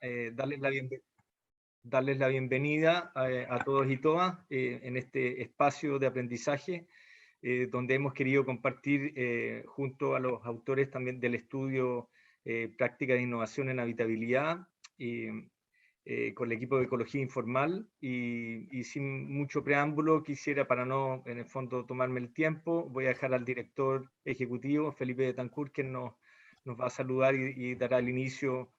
darles la bienvenida a todos y todas en este espacio de aprendizaje, donde hemos querido compartir junto a los autores también del estudio Práctica de Innovación en Habitabilidad, con el equipo de Ecología Informal, y sin mucho preámbulo quisiera, para no en el fondo tomarme el tiempo, voy a dejar al director ejecutivo, Felipe Betancourt, que nos va a saludar y dará el inicio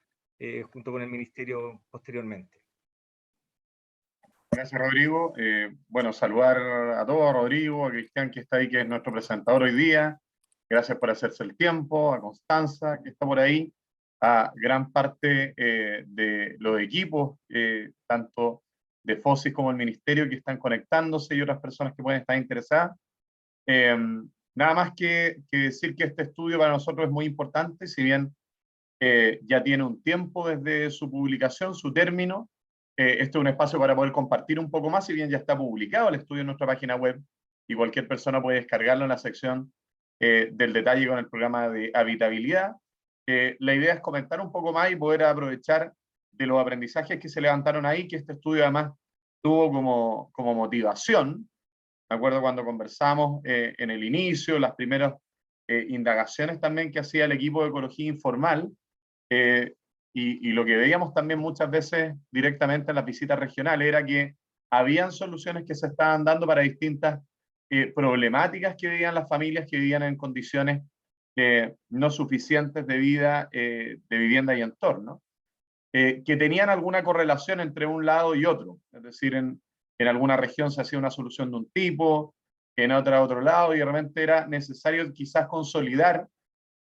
junto con el Ministerio posteriormente. Gracias, Rodrigo. Bueno, saludar a todos, a Rodrigo, a Cristian, que está ahí, que es nuestro presentador hoy día. Gracias por hacerse el tiempo, a Constanza, que está por ahí, a gran parte de los equipos, tanto de FOSIS como el Ministerio, que están conectándose, y otras personas que pueden estar interesadas. Nada más que decir que este estudio para nosotros es muy importante, si bien ya tiene un tiempo desde su publicación, su término. Este es un espacio para poder compartir un poco más, si bien ya está publicado el estudio en nuestra página web, y cualquier persona puede descargarlo en la sección del detalle con el programa de habitabilidad. La idea es comentar un poco más y poder aprovechar de los aprendizajes que se levantaron ahí, que este estudio además tuvo como motivación. Me acuerdo cuando conversamos en el inicio, las primeras indagaciones también que hacía el equipo de Ecología Informal, y lo que veíamos también muchas veces directamente en las visitas regionales era que habían soluciones que se estaban dando para distintas problemáticas que vivían las familias que vivían en condiciones no suficientes de vida, de vivienda y entorno, que tenían alguna correlación entre un lado y otro. Es decir, en alguna región se hacía una solución de un tipo, en otra otro lado, y de repente era necesario quizás consolidar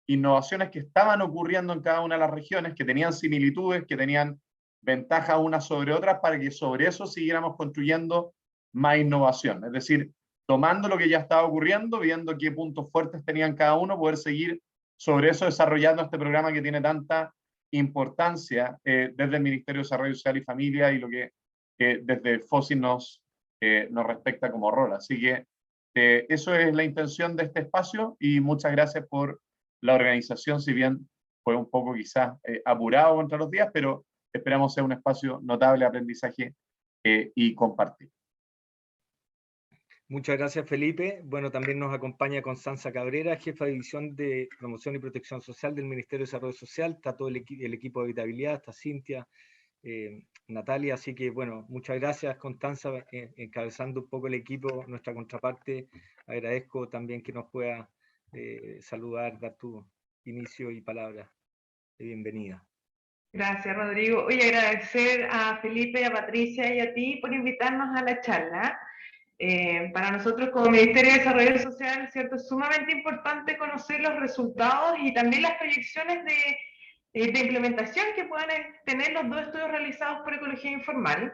innovaciones que estaban ocurriendo en cada una de las regiones, que tenían similitudes, que tenían ventajas unas sobre otras, para que sobre eso siguiéramos construyendo más innovación. Es decir, tomando lo que ya estaba ocurriendo, viendo qué puntos fuertes tenían cada uno, poder seguir sobre eso desarrollando este programa que tiene tanta importancia desde el Ministerio de Desarrollo Social y Familia, y lo que desde FOSIS nos respecta como rol. Así que eso es la intención de este espacio, y muchas gracias por la organización, si bien fue un poco quizás apurado contra los días, pero esperamos ser un espacio notable de aprendizaje y compartir. Muchas gracias, Felipe. Bueno, también nos acompaña Constanza Cabrera, jefa de División de Promoción y Protección Social del Ministerio de Desarrollo Social. Está todo el equipo de habitabilidad, está Cintia, Natalia, así que bueno, muchas gracias, Constanza, encabezando un poco el equipo, nuestra contraparte. Agradezco también que nos pueda saludar, dar tu inicio y palabra de bienvenida. Gracias, Rodrigo. Oye, agradecer a Felipe, a Patricia y a ti por invitarnos a la charla. Para nosotros como Ministerio de Desarrollo Social, ¿cierto?, es sumamente importante conocer los resultados y también las proyecciones de implementación que puedan tener los dos estudios realizados por Ecología Informal.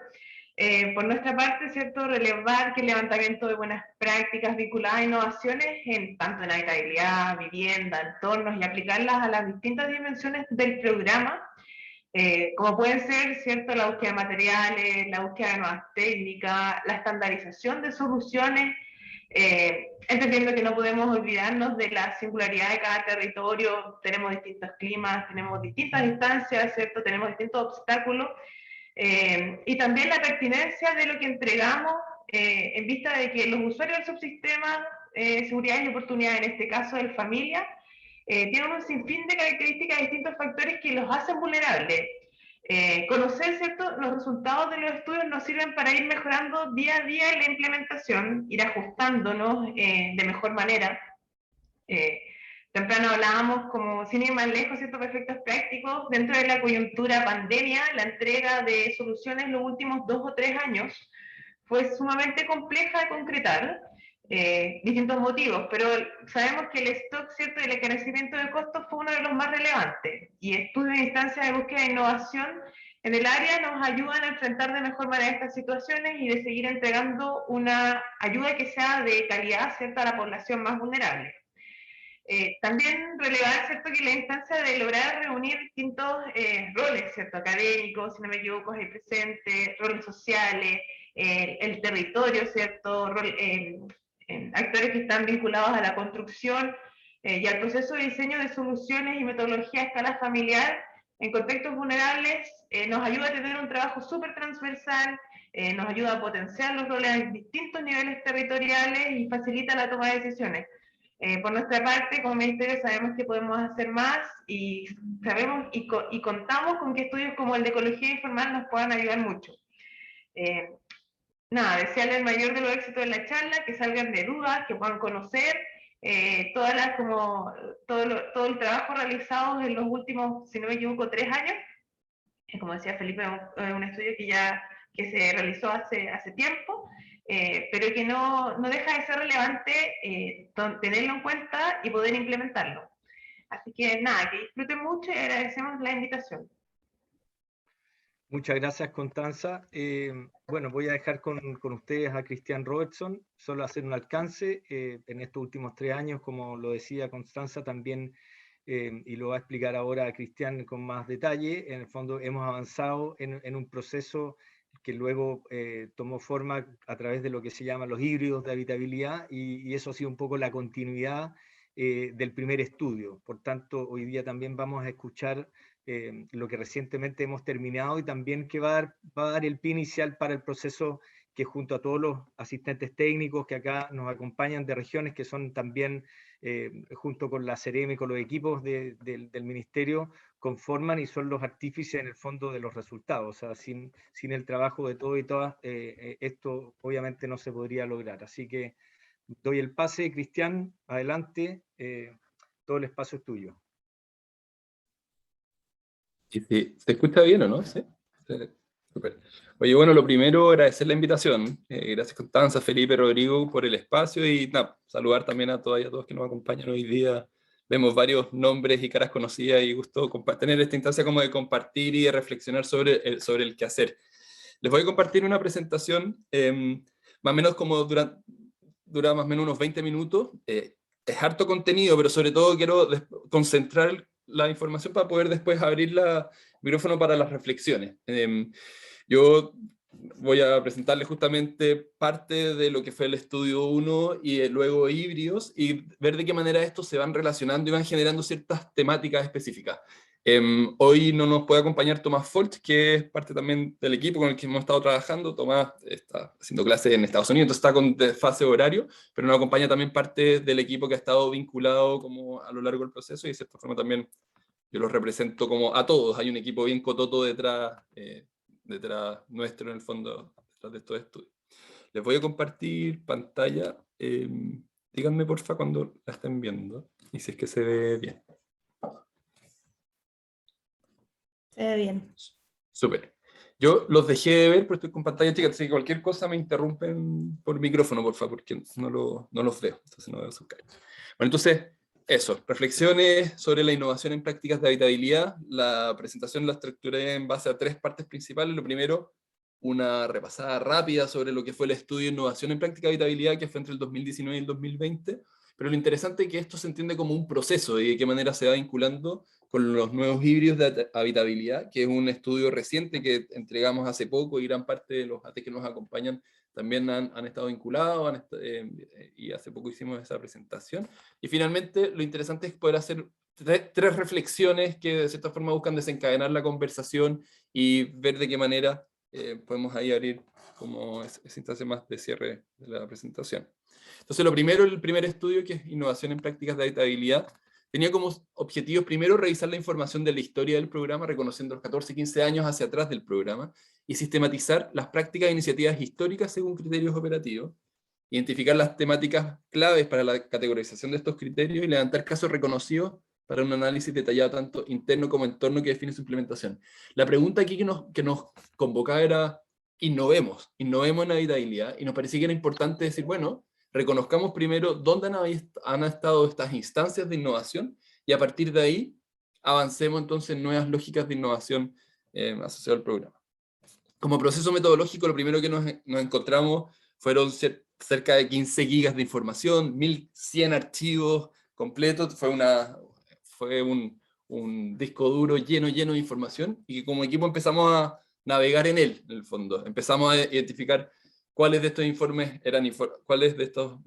Por nuestra parte, ¿cierto?, relevar que el levantamiento de buenas prácticas vinculadas a innovaciones tanto en habitabilidad, vivienda, entornos, y aplicarlas a las distintas dimensiones del programa, como pueden ser, ¿cierto?, la búsqueda de materiales, la búsqueda de nuevas técnicas, la estandarización de soluciones, entendiendo que no podemos olvidarnos de la singularidad de cada territorio. Tenemos distintos climas, tenemos distintas distancias, ¿cierto?, tenemos distintos obstáculos, y también la pertinencia de lo que entregamos en vista de que los usuarios del subsistema seguridad y oportunidad, en este caso de familia, tienen un sinfín de características de distintos factores que los hacen vulnerables. Conocer, ¿cierto?, los resultados de los estudios nos sirven para ir mejorando día a día la implementación, ir ajustándonos de mejor manera. Temprano hablábamos, como sin ir más lejos, ¿cierto?, efectos prácticos. Dentro de la coyuntura pandemia, la entrega de soluciones en los últimos 2 o 3 años fue sumamente compleja de concretar, distintos motivos, pero sabemos que el stock, ¿cierto?, y el encarecimiento de costos fue uno de los más relevantes, y estudios de instancias de búsqueda de innovación en el área nos ayudan a enfrentar de mejor manera estas situaciones y de seguir entregando una ayuda que sea de calidad, ¿cierto?, a la población más vulnerable. También relevar, ¿cierto?, que la instancia de lograr reunir distintos roles, ¿cierto?, académicos, si no me equivoco, es el presente, roles sociales, el territorio, ¿cierto?, actores que están vinculados a la construcción y al proceso de diseño de soluciones y metodología a escala familiar, en contextos vulnerables nos ayuda a tener un trabajo súper transversal, nos ayuda a potenciar los roles en distintos niveles territoriales y facilita la toma de decisiones. Por nuestra parte, como ministerio, sabemos que podemos hacer más y sabemos y contamos con que estudios como el de ecología informal nos puedan ayudar mucho. Nada, desearle el mayor de los éxitos en la charla, que salgan de dudas, que puedan conocer todo el trabajo realizado en los últimos, si no me equivoco, 3 años. Como decía Felipe, un estudio que se realizó hace tiempo, pero que no deja de ser relevante tenerlo en cuenta y poder implementarlo. Así que nada, que disfruten mucho y agradecemos la invitación. Muchas gracias, Constanza. Bueno, voy a dejar con ustedes a Cristian Robertson, solo hacer un alcance. En estos últimos 3 años, como lo decía Constanza también, y lo va a explicar ahora Cristian con más detalle, en el fondo hemos avanzado en un proceso que luego tomó forma a través de lo que se llaman los híbridos de habitabilidad, y eso ha sido un poco la continuidad del primer estudio. Por tanto, hoy día también vamos a escuchar lo que recientemente hemos terminado y también que va a dar el pie inicial para el proceso que junto a todos los asistentes técnicos que acá nos acompañan de regiones que son también, junto con la CEREM y con los equipos del ministerio, conforman y son los artífices en el fondo de los resultados. O sea, sin el trabajo de todos y todas, esto obviamente no se podría lograr. Así que doy el pase, Cristian, adelante, todo el espacio es tuyo. Sí, ¿se escucha bien o no? ¿Sí? Super. Oye, bueno, lo primero, agradecer la invitación. Gracias, Constanza, Felipe, Rodrigo, por el espacio y nada, saludar también a todas y a todos que nos acompañan hoy día. Vemos varios nombres y caras conocidas y gusto tener esta instancia como de compartir y de reflexionar sobre el quehacer. Les voy a compartir una presentación, más o menos como dura más o menos unos 20 minutos. Es harto contenido, pero sobre todo quiero concentrar la información para poder después abrir el micrófono para las reflexiones. Yo voy a presentarles justamente parte de lo que fue el estudio 1 y luego híbridos, y ver de qué manera estos se van relacionando y van generando ciertas temáticas específicas. Hoy no nos puede acompañar Tomás Folch, que es parte también del equipo con el que hemos estado trabajando. Tomás está haciendo clases en Estados Unidos, entonces está con desfase horario, pero nos acompaña también parte del equipo que ha estado vinculado como a lo largo del proceso, y de cierta forma también yo los represento como a todos. Hay un equipo bien cototo detrás nuestro, en el fondo, detrás de estos estudios. Les voy a compartir pantalla. Díganme porfa cuando la estén viendo y si es que se ve bien. Se ve bien. Súper. Yo los dejé de ver, pero estoy con pantalla chica, así que cualquier cosa me interrumpen por micrófono, por favor, porque no los veo, entonces no veo sus caras. Bueno, entonces, eso, reflexiones sobre la innovación en prácticas de habitabilidad. La presentación la estructuré en base a 3 partes principales. Lo primero, una repasada rápida sobre lo que fue el estudio de innovación en práctica de habitabilidad, que fue entre el 2019 y el 2020, pero lo interesante es que esto se entiende como un proceso y de qué manera se va vinculando con los nuevos híbridos de habitabilidad, que es un estudio reciente que entregamos hace poco, y gran parte de los AT que nos acompañan también han estado vinculados, y hace poco hicimos esa presentación. Y finalmente, lo interesante es poder hacer 3 reflexiones que de cierta forma buscan desencadenar la conversación y ver de qué manera podemos ahí abrir como esa instancia más de cierre de la presentación. Entonces, lo primero, el primer estudio, que es Innovación en Prácticas de Habitabilidad, tenía como objetivos primero revisar la información de la historia del programa, reconociendo los 14 y 15 años hacia atrás del programa, y sistematizar las prácticas e iniciativas históricas según criterios operativos, identificar las temáticas claves para la categorización de estos criterios y levantar casos reconocidos para un análisis detallado tanto interno como entorno que define su implementación. La pregunta aquí que nos convocaba era: innovemos en habitabilidad, y nos parecía que era importante decir, bueno, reconozcamos primero dónde han estado estas instancias de innovación, y a partir de ahí avancemos entonces en nuevas lógicas de innovación asociadas al programa. Como proceso metodológico, lo primero que nos encontramos fueron cerca de 15 gigas de información, 1100 archivos completos. Fue un disco duro lleno de información, y que como equipo empezamos a navegar en él, en el fondo. Empezamos a identificar cuáles de estos informes cuáles de estos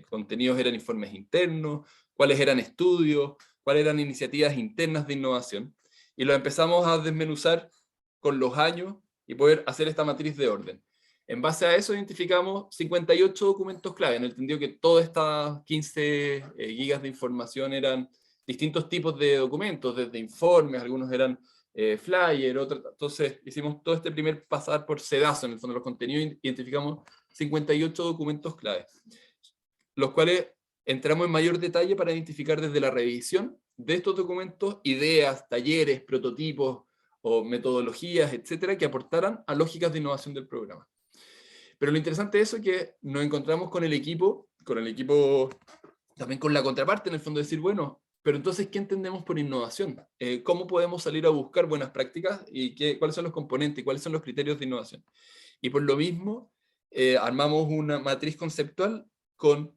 contenidos eran informes internos, cuáles eran estudios, cuáles eran iniciativas internas de innovación. y lo empezamos a desmenuzar con los años y poder hacer esta matriz de orden. En base a eso identificamos 58 documentos clave, en el entendido que todas estas 15 gigas de información eran distintos tipos de documentos, desde informes, algunos eran flyer, otros. Entonces hicimos todo este primer pasar por sedazo, en el fondo de los contenidos, identificamos 58 documentos clave, los cuales entramos en mayor detalle para identificar desde la revisión de estos documentos ideas, talleres, prototipos o metodologías, etcétera, que aportaran a lógicas de innovación del programa. Pero lo interesante de eso es que nos encontramos con el equipo también con la contraparte, en el fondo, decir, bueno, pero entonces, ¿qué entendemos por innovación? ¿Cómo podemos salir a buscar buenas prácticas? ¿Y cuáles son los componentes? ¿Cuáles son los criterios de innovación? Y por lo mismo, armamos una matriz conceptual con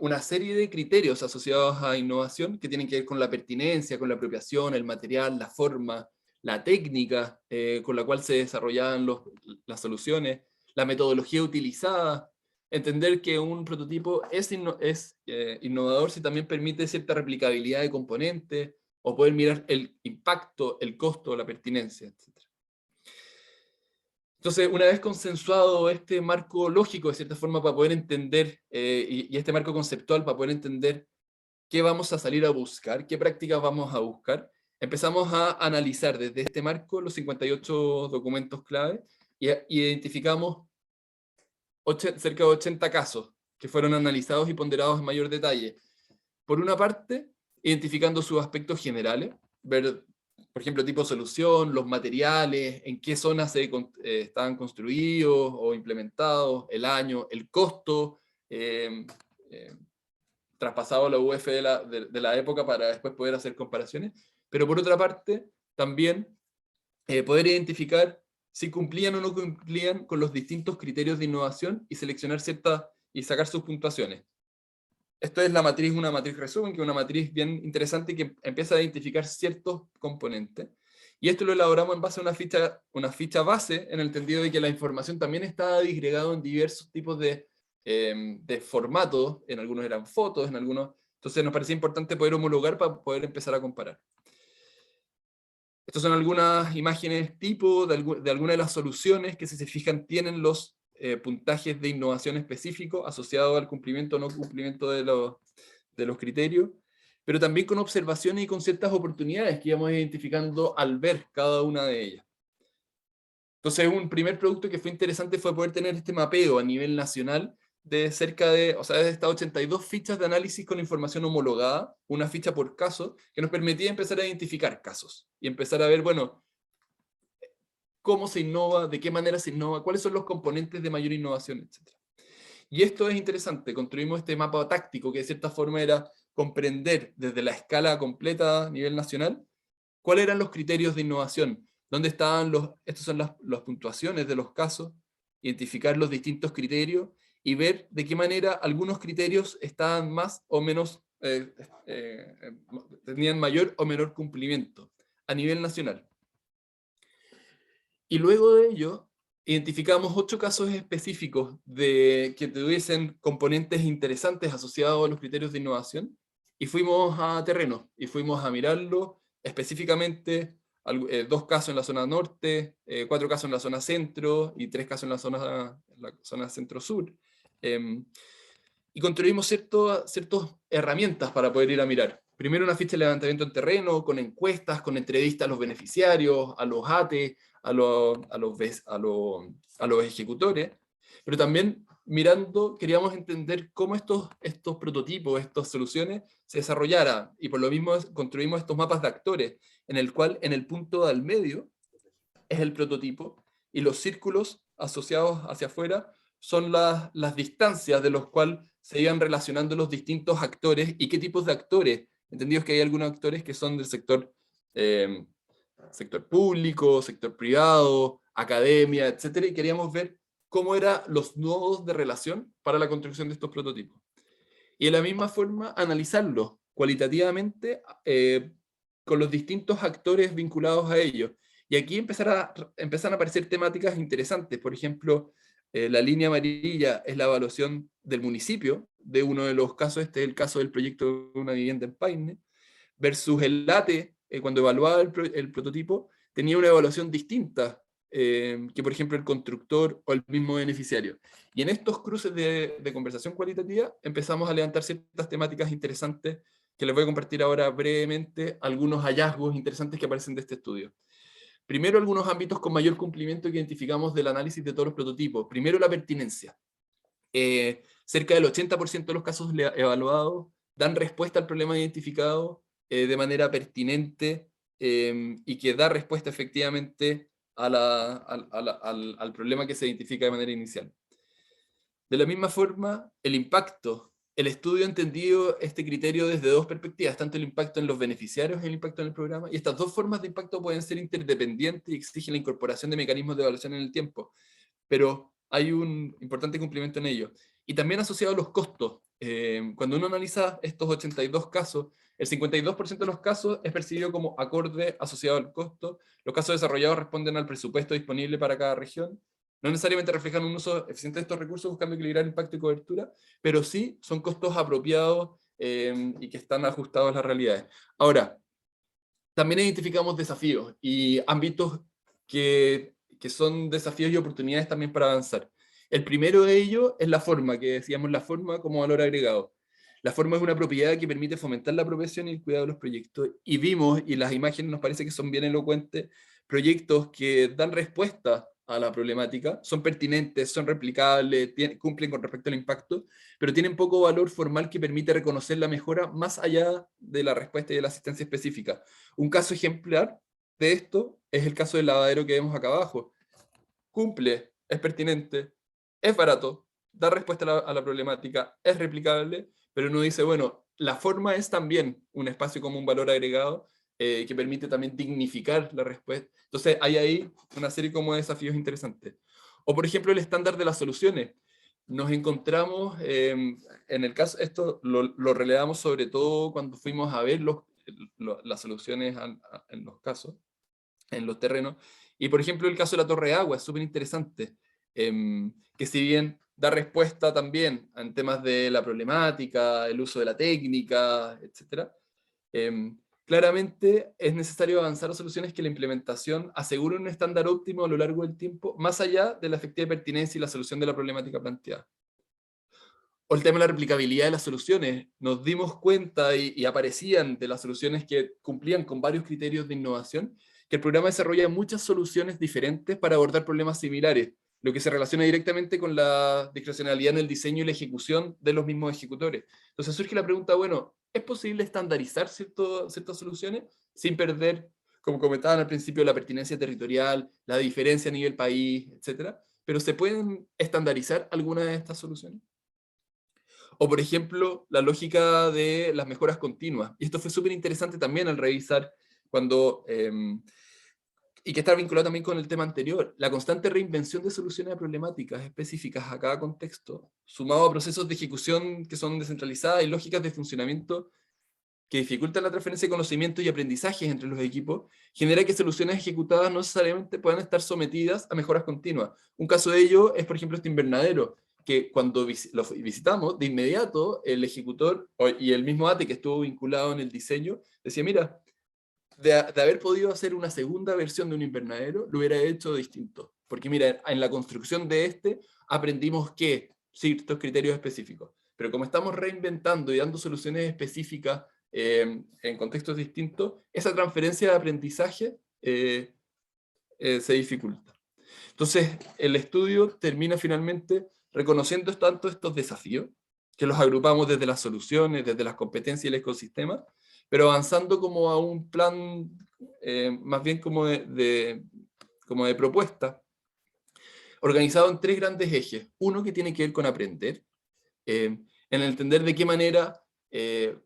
una serie de criterios asociados a innovación que tienen que ver con la pertinencia, con la apropiación, el material, la forma, la técnica con la cual se desarrollaban las soluciones, la metodología utilizada, entender que un prototipo es innovador si también permite cierta replicabilidad de componentes, o poder mirar el impacto, el costo, la pertinencia, etc. Entonces, una vez consensuado este marco lógico, de cierta forma, para poder entender, y este marco conceptual, para poder entender qué vamos a salir a buscar, qué prácticas vamos a buscar, empezamos a analizar desde este marco los 58 documentos clave, y identificamos cerca de 80 casos que fueron analizados y ponderados en mayor detalle. Por una parte, identificando sus aspectos generales, ver, por ejemplo, tipo de solución, los materiales, en qué zonas estaban construidos o implementados, el año, el costo, traspasado a la UF de la época para después poder hacer comparaciones. Pero por otra parte, también poder identificar si cumplían o no cumplían con los distintos criterios de innovación y seleccionar y sacar sus puntuaciones. Esto es una matriz resumen, que es una matriz bien interesante que empieza a identificar ciertos componentes. Y esto lo elaboramos en base a una ficha base, en el entendido de que la información también está disgregada en diversos tipos de formatos, en algunos eran fotos, en algunos. Entonces nos parecía importante poder homologar para poder empezar a comparar. Estas son algunas imágenes tipo de alguna de las soluciones que, si se fijan, tienen los puntajes de innovación específicos asociados al cumplimiento o no cumplimiento de los criterios, pero también con observaciones y con ciertas oportunidades que íbamos identificando al ver cada una de ellas. Entonces, un primer producto que fue interesante fue poder tener este mapeo a nivel nacional de de estas 82 fichas de análisis con información homologada, una ficha por caso, que nos permitía empezar a identificar casos y empezar a ver, bueno, cómo se innova, de qué manera se innova, cuáles son los componentes de mayor innovación, etc. Y esto es interesante, construimos este mapa táctico que de cierta forma era comprender desde la escala completa a nivel nacional cuáles eran los criterios de innovación, dónde estaban estas son las puntuaciones de los casos, identificar los distintos criterios y ver de qué manera algunos criterios estaban más o menos, tenían mayor o menor cumplimiento a nivel nacional. Y luego de ello, identificamos 8 casos específicos que tuviesen componentes interesantes asociados a los criterios de innovación, y fuimos a terreno, y fuimos a mirarlo específicamente, 2 casos en la zona norte, 4 casos en la zona centro, y 3 casos en la zona centro-sur. Y construimos ciertas herramientas para poder ir a mirar. Primero una ficha de levantamiento en terreno, con encuestas, con entrevistas a los beneficiarios, a los ATE, a los ejecutores, pero también queríamos entender cómo estos prototipos, estas soluciones se desarrollaran, y por lo mismo construimos estos mapas de actores, en el cual en el punto al medio es el prototipo, y los círculos asociados hacia afuera son las distancias de los cuales se iban relacionando los distintos actores, y qué tipos de actores, entendidos que hay algunos actores que son del sector público, sector privado, academia, etcétera, y queríamos ver cómo eran los nodos de relación para la construcción de estos prototipos. Y de la misma forma, analizarlos cualitativamente con los distintos actores vinculados a ellos. Y aquí empiezan a aparecer temáticas interesantes. Por ejemplo, la línea amarilla es la evaluación del municipio, de uno de los casos, este es el caso del proyecto de una vivienda en Paine. versus el LATE, cuando evaluaba el prototipo, tenía una evaluación distinta que, por ejemplo, el constructor o el mismo beneficiario. Y en estos cruces de conversación cualitativa empezamos a levantar ciertas temáticas interesantes que les voy a compartir ahora brevemente, algunos hallazgos interesantes que aparecen de este estudio. Primero, algunos ámbitos con mayor cumplimiento que identificamos del análisis de todos los prototipos. Primero, la pertinencia. Cerca del 80% de los casos evaluados dan respuesta al problema identificado de manera pertinente y que da respuesta efectivamente al problema que se identifica de manera inicial. De la misma forma, el impacto. El estudio ha entendido este criterio desde dos perspectivas, tanto el impacto en los beneficiarios y el impacto en el programa, y estas dos formas de impacto pueden ser interdependientes y exigen la incorporación de mecanismos de evaluación en el tiempo, pero hay un importante cumplimiento en ello. Y también asociado a los costos. Cuando uno analiza estos 82 casos, el 52% de los casos es percibido como acorde asociado al costo. Los casos desarrollados responden al presupuesto disponible para cada región. No necesariamente reflejan un uso eficiente de estos recursos buscando equilibrar impacto y cobertura, pero sí son costos apropiados y que están ajustados a las realidades. Ahora, también identificamos desafíos y ámbitos que son desafíos y oportunidades también para avanzar. El primero de ellos es la forma, que decíamos la forma como valor agregado. La forma es una propiedad que permite fomentar la apropiación y el cuidado de los proyectos. Y vimos, y las imágenes nos parece que son bien elocuentes, proyectos que dan respuesta a la problemática, son pertinentes, son replicables, cumplen con respecto al impacto, pero tienen poco valor formal que permite reconocer la mejora más allá de la respuesta y de la asistencia específica. Un caso ejemplar de esto es el caso del lavadero que vemos acá abajo. Cumple, es pertinente, es barato, da respuesta a la problemática, es replicable, pero uno dice, bueno, la forma es también un espacio como un valor agregado que permite también dignificar la respuesta. Entonces hay ahí una serie como de desafíos interesantes. O por ejemplo el estándar de las soluciones. Nos encontramos, en el caso, esto lo relevamos sobre todo cuando fuimos a ver las soluciones en los casos, en los terrenos. Y por ejemplo el caso de la torre de agua es súper interesante, que si bien da respuesta también en temas de la problemática, el uso de la técnica, etc. Claramente es necesario avanzar a soluciones que la implementación asegure un estándar óptimo a lo largo del tiempo, más allá de la efectiva pertinencia y la solución de la problemática planteada. O el tema de la replicabilidad de las soluciones. Nos dimos cuenta y aparecían de las soluciones que cumplían con varios criterios de innovación, que el programa desarrolla muchas soluciones diferentes para abordar problemas similares, lo que se relaciona directamente con la discrecionalidad en el diseño y la ejecución de los mismos ejecutores. Entonces surge la pregunta, bueno, ¿es posible estandarizar ciertas soluciones sin perder, como comentaban al principio, la pertinencia territorial, la diferencia a nivel país, etcétera? Pero ¿se pueden estandarizar algunas de estas soluciones? O, por ejemplo, la lógica de las mejoras continuas. Y esto fue súper interesante también al revisar cuando... y que está vinculado también con el tema anterior, la constante reinvención de soluciones a problemáticas específicas a cada contexto, sumado a procesos de ejecución que son descentralizadas y lógicas de funcionamiento que dificultan la transferencia de conocimientos y aprendizajes entre los equipos, genera que soluciones ejecutadas no necesariamente puedan estar sometidas a mejoras continuas. Un caso de ello es, por ejemplo, este invernadero, que cuando lo visitamos, de inmediato el ejecutor y el mismo ATE que estuvo vinculado en el diseño, decía, mira, de haber podido hacer una segunda versión de un invernadero, lo hubiera hecho distinto. Porque mira, en la construcción de este aprendimos que ciertos criterios específicos. Pero como estamos reinventando y dando soluciones específicas en contextos distintos, esa transferencia de aprendizaje se dificulta. Entonces, el estudio termina finalmente reconociendo tanto estos desafíos, que los agrupamos desde las soluciones, desde las competencias y el ecosistema, pero avanzando como a un plan más bien como de propuesta, organizado en 3 grandes ejes. Uno que tiene que ver con aprender, en entender de qué manera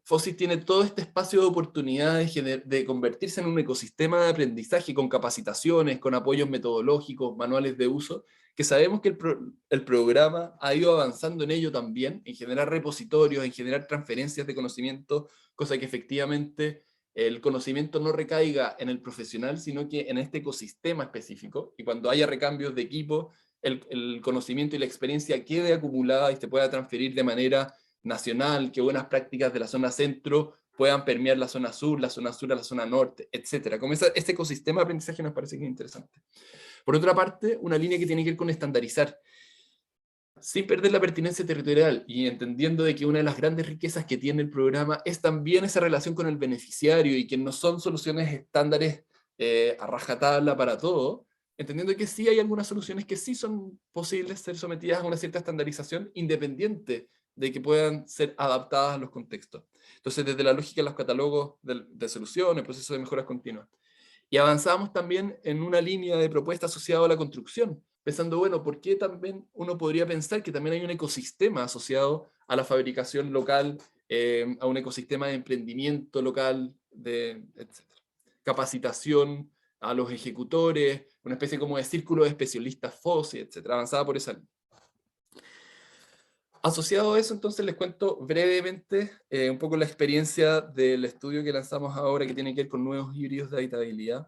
FOSIS tiene todo este espacio de oportunidades de convertirse en un ecosistema de aprendizaje con capacitaciones, con apoyos metodológicos, manuales de uso, que sabemos que el programa ha ido avanzando en ello también, en generar repositorios, en generar transferencias de conocimiento, cosa que efectivamente el conocimiento no recaiga en el profesional, sino que en este ecosistema específico, y cuando haya recambios de equipo, el conocimiento y la experiencia quede acumulada y se pueda transferir de manera nacional, que buenas prácticas de la zona centro puedan permear la zona sur a la zona norte, etc. Como este ecosistema de aprendizaje nos parece que es interesante. Por otra parte, una línea que tiene que ver con estandarizar, sin perder la pertinencia territorial y entendiendo de que una de las grandes riquezas que tiene el programa es también esa relación con el beneficiario y que no son soluciones estándares a rajatabla para todo, entendiendo que sí hay algunas soluciones que sí son posibles ser sometidas a una cierta estandarización independiente de que puedan ser adaptadas a los contextos. Entonces, desde la lógica de los catálogos de soluciones, procesos de mejoras continuas. Y avanzamos también en una línea de propuesta asociada a la construcción, pensando, bueno, ¿por qué también uno podría pensar que también hay un ecosistema asociado a la fabricación local, a un ecosistema de emprendimiento local, etc. Capacitación a los ejecutores, una especie como de círculo de especialistas FOSI, etc. Avanzada por esa línea. Asociado a eso, entonces les cuento brevemente un poco la experiencia del estudio que lanzamos ahora que tiene que ver con nuevos híbridos de habitabilidad.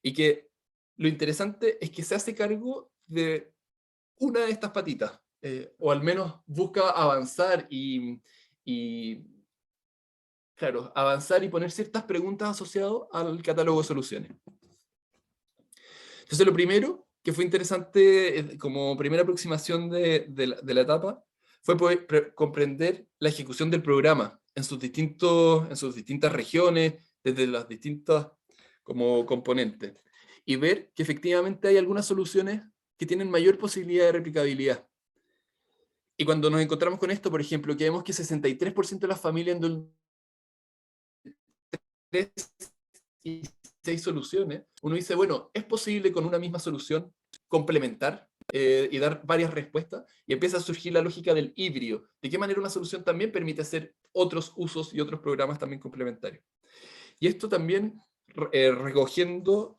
Y que lo interesante es que se hace cargo de una de estas patitas, o al menos busca avanzar claro, avanzar y poner ciertas preguntas asociadas al catálogo de soluciones. Entonces lo primero que fue interesante como primera aproximación de la etapa fue poder comprender la ejecución del programa en sus distintas regiones, desde las distintas como componentes, y ver que efectivamente hay algunas soluciones que tienen mayor posibilidad de replicabilidad. Y cuando nos encontramos con esto, por ejemplo, que vemos que 63% de las familias en 3 y 6 soluciones, uno dice, bueno, ¿es posible con una misma solución complementar y dar varias respuestas? Y empieza a surgir la lógica del híbrido. ¿De qué manera una solución también permite hacer otros usos y otros programas también complementarios? Y esto también recogiendo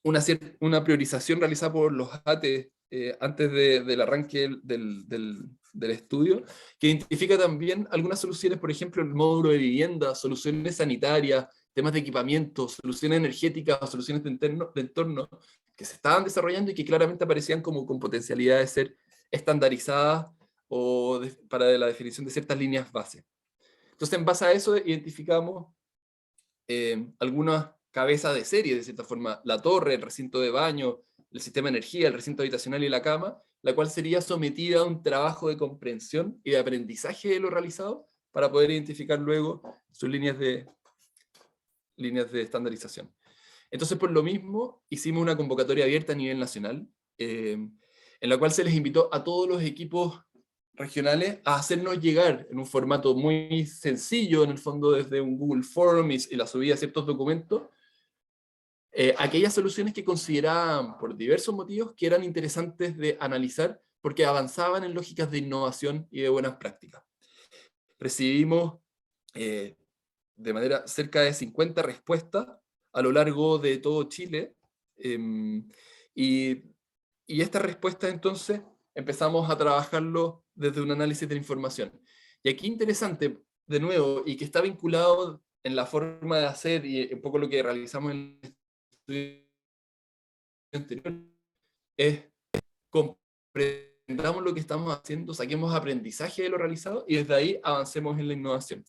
una priorización realizada por los ATE antes del arranque del estudio, que identifica también algunas soluciones, por ejemplo, el módulo de vivienda, soluciones sanitarias, temas de equipamiento, soluciones energéticas, soluciones de entorno, que se estaban desarrollando y que claramente aparecían como con potencialidad de ser estandarizadas o para la definición de ciertas líneas base. Entonces, en base a eso, identificamos algunas cabezas de serie, de cierta forma, la torre, el recinto de baño, el sistema de energía, el recinto habitacional y la cama, la cual sería sometida a un trabajo de comprensión y de aprendizaje de lo realizado para poder identificar luego sus líneas de estandarización. Entonces, por lo mismo, hicimos una convocatoria abierta a nivel nacional, en la cual se les invitó a todos los equipos regionales a hacernos llegar en un formato muy sencillo, en el fondo desde un Google Form y la subida de ciertos documentos, aquellas soluciones que consideraban por diversos motivos que eran interesantes de analizar porque avanzaban en lógicas de innovación y de buenas prácticas. Recibimos de manera cerca de 50 respuestas a lo largo de todo Chile, y estas respuestas entonces empezamos a trabajarlo desde un análisis de la información. Y aquí interesante, de nuevo, y que está vinculado en la forma de hacer y un poco lo que realizamos en el estudio anterior, es comprendamos lo que estamos haciendo, saquemos aprendizaje de lo realizado y desde ahí avancemos en la innovación.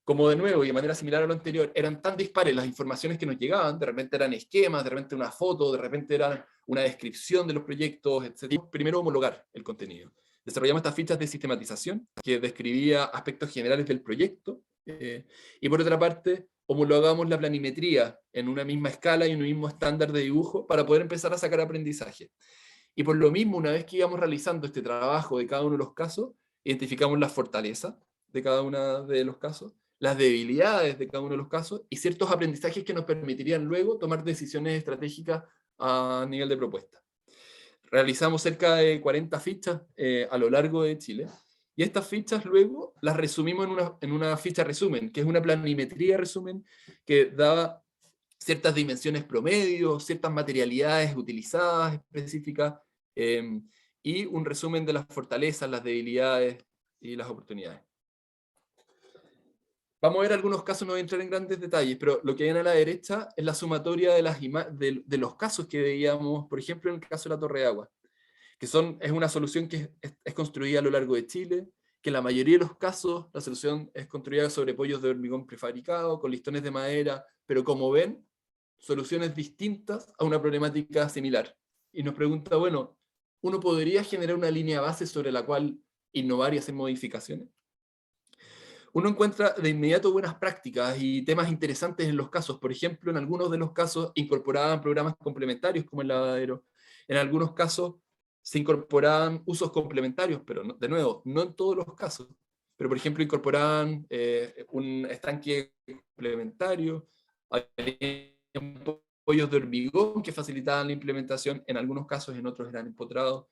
Como de nuevo, y de manera similar a lo anterior, eran tan dispares las informaciones que nos llegaban, de repente eran esquemas, de repente una foto, de repente eran una descripción de los proyectos, etc. Primero homologar el contenido. Desarrollamos estas fichas de sistematización que describía aspectos generales del proyecto, y por otra parte, homologamos la planimetría en una misma escala y en un mismo estándar de dibujo para poder empezar a sacar aprendizaje. Y por lo mismo, una vez que íbamos realizando este trabajo de cada uno de los casos, identificamos las fortalezas de cada uno de los casos, las debilidades de cada uno de los casos y ciertos aprendizajes que nos permitirían luego tomar decisiones estratégicas a nivel de propuesta. Realizamos cerca de 40 fichas a lo largo de Chile, y estas fichas luego las resumimos en una ficha resumen, que es una planimetría resumen que da ciertas dimensiones promedio, ciertas materialidades utilizadas específicas, y un resumen de las fortalezas, las debilidades y las oportunidades. Vamos a ver algunos casos, no voy a entrar en grandes detalles, pero lo que ven a la derecha es la sumatoria de los casos que veíamos, por ejemplo, en el caso de la torre de agua, que es una solución que es construida a lo largo de Chile, que en la mayoría de los casos la solución es construida sobre pollos de hormigón prefabricado, con listones de madera, pero como ven, soluciones distintas a una problemática similar. Y nos pregunta, bueno, ¿uno podría generar una línea base sobre la cual innovar y hacer modificaciones? Uno encuentra de inmediato buenas prácticas y temas interesantes en los casos. Por ejemplo, en algunos de los casos incorporaban programas complementarios como el lavadero. En algunos casos se incorporaban usos complementarios, pero de nuevo, no en todos los casos. Pero por ejemplo, incorporaban un estanque complementario, pollos de hormigón que facilitaban la implementación, en algunos casos, en otros eran empotrados.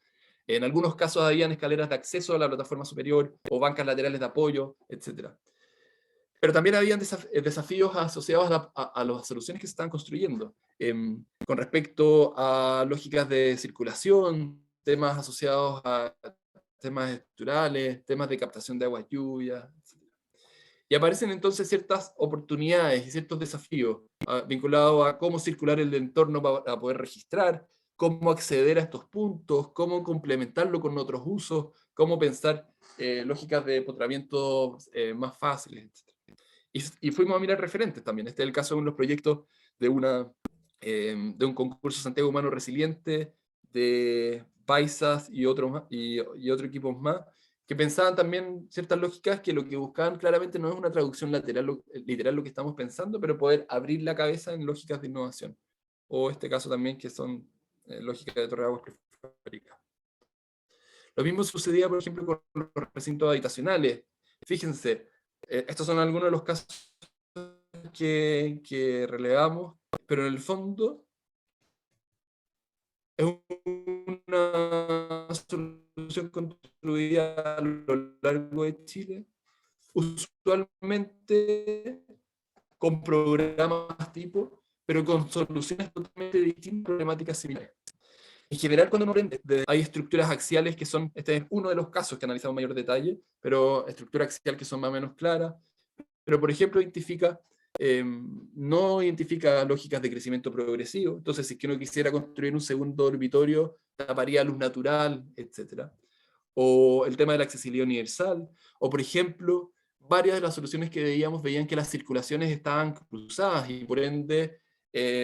En algunos casos habían escaleras de acceso a la plataforma superior o bancas laterales de apoyo, etc. Pero también habían desafíos asociados a las soluciones que se estaban construyendo, con respecto a lógicas de circulación, temas asociados a temas estructurales, temas de captación de aguas lluvias, etc. Y aparecen entonces ciertas oportunidades y ciertos desafíos vinculados a cómo circular el entorno para poder registrar, cómo acceder a estos puntos, cómo complementarlo con otros usos, cómo pensar lógicas de empotramiento más fáciles, etc. Y fuimos a mirar referentes también. Este es el caso de unos proyectos de un concurso Santiago Humano Resiliente, de Paisas y otros equipos más, que pensaban también ciertas lógicas que lo que buscaban claramente no es una traducción literal lo que estamos pensando, pero poder abrir la cabeza en lógicas de innovación. O este caso también que son lógicas de torre de aguas prefabricadas. Lo mismo sucedía, por ejemplo, con los recintos habitacionales. Fíjense, estos son algunos de los casos que relevamos, pero en el fondo es una solución construida a lo largo de Chile, usualmente con programas tipo, pero con soluciones totalmente distintas, problemáticas similares. En general, cuando uno aprende, hay estructuras axiales que son, este es uno de los casos que analizamos en mayor detalle, pero estructuras axiales que son más o menos claras, pero por ejemplo no identifica lógicas de crecimiento progresivo. Entonces, si es que uno quisiera construir un segundo dormitorio, taparía luz natural, etc. O el tema de la accesibilidad universal, o por ejemplo, varias de las soluciones que veían que las circulaciones estaban cruzadas y por ende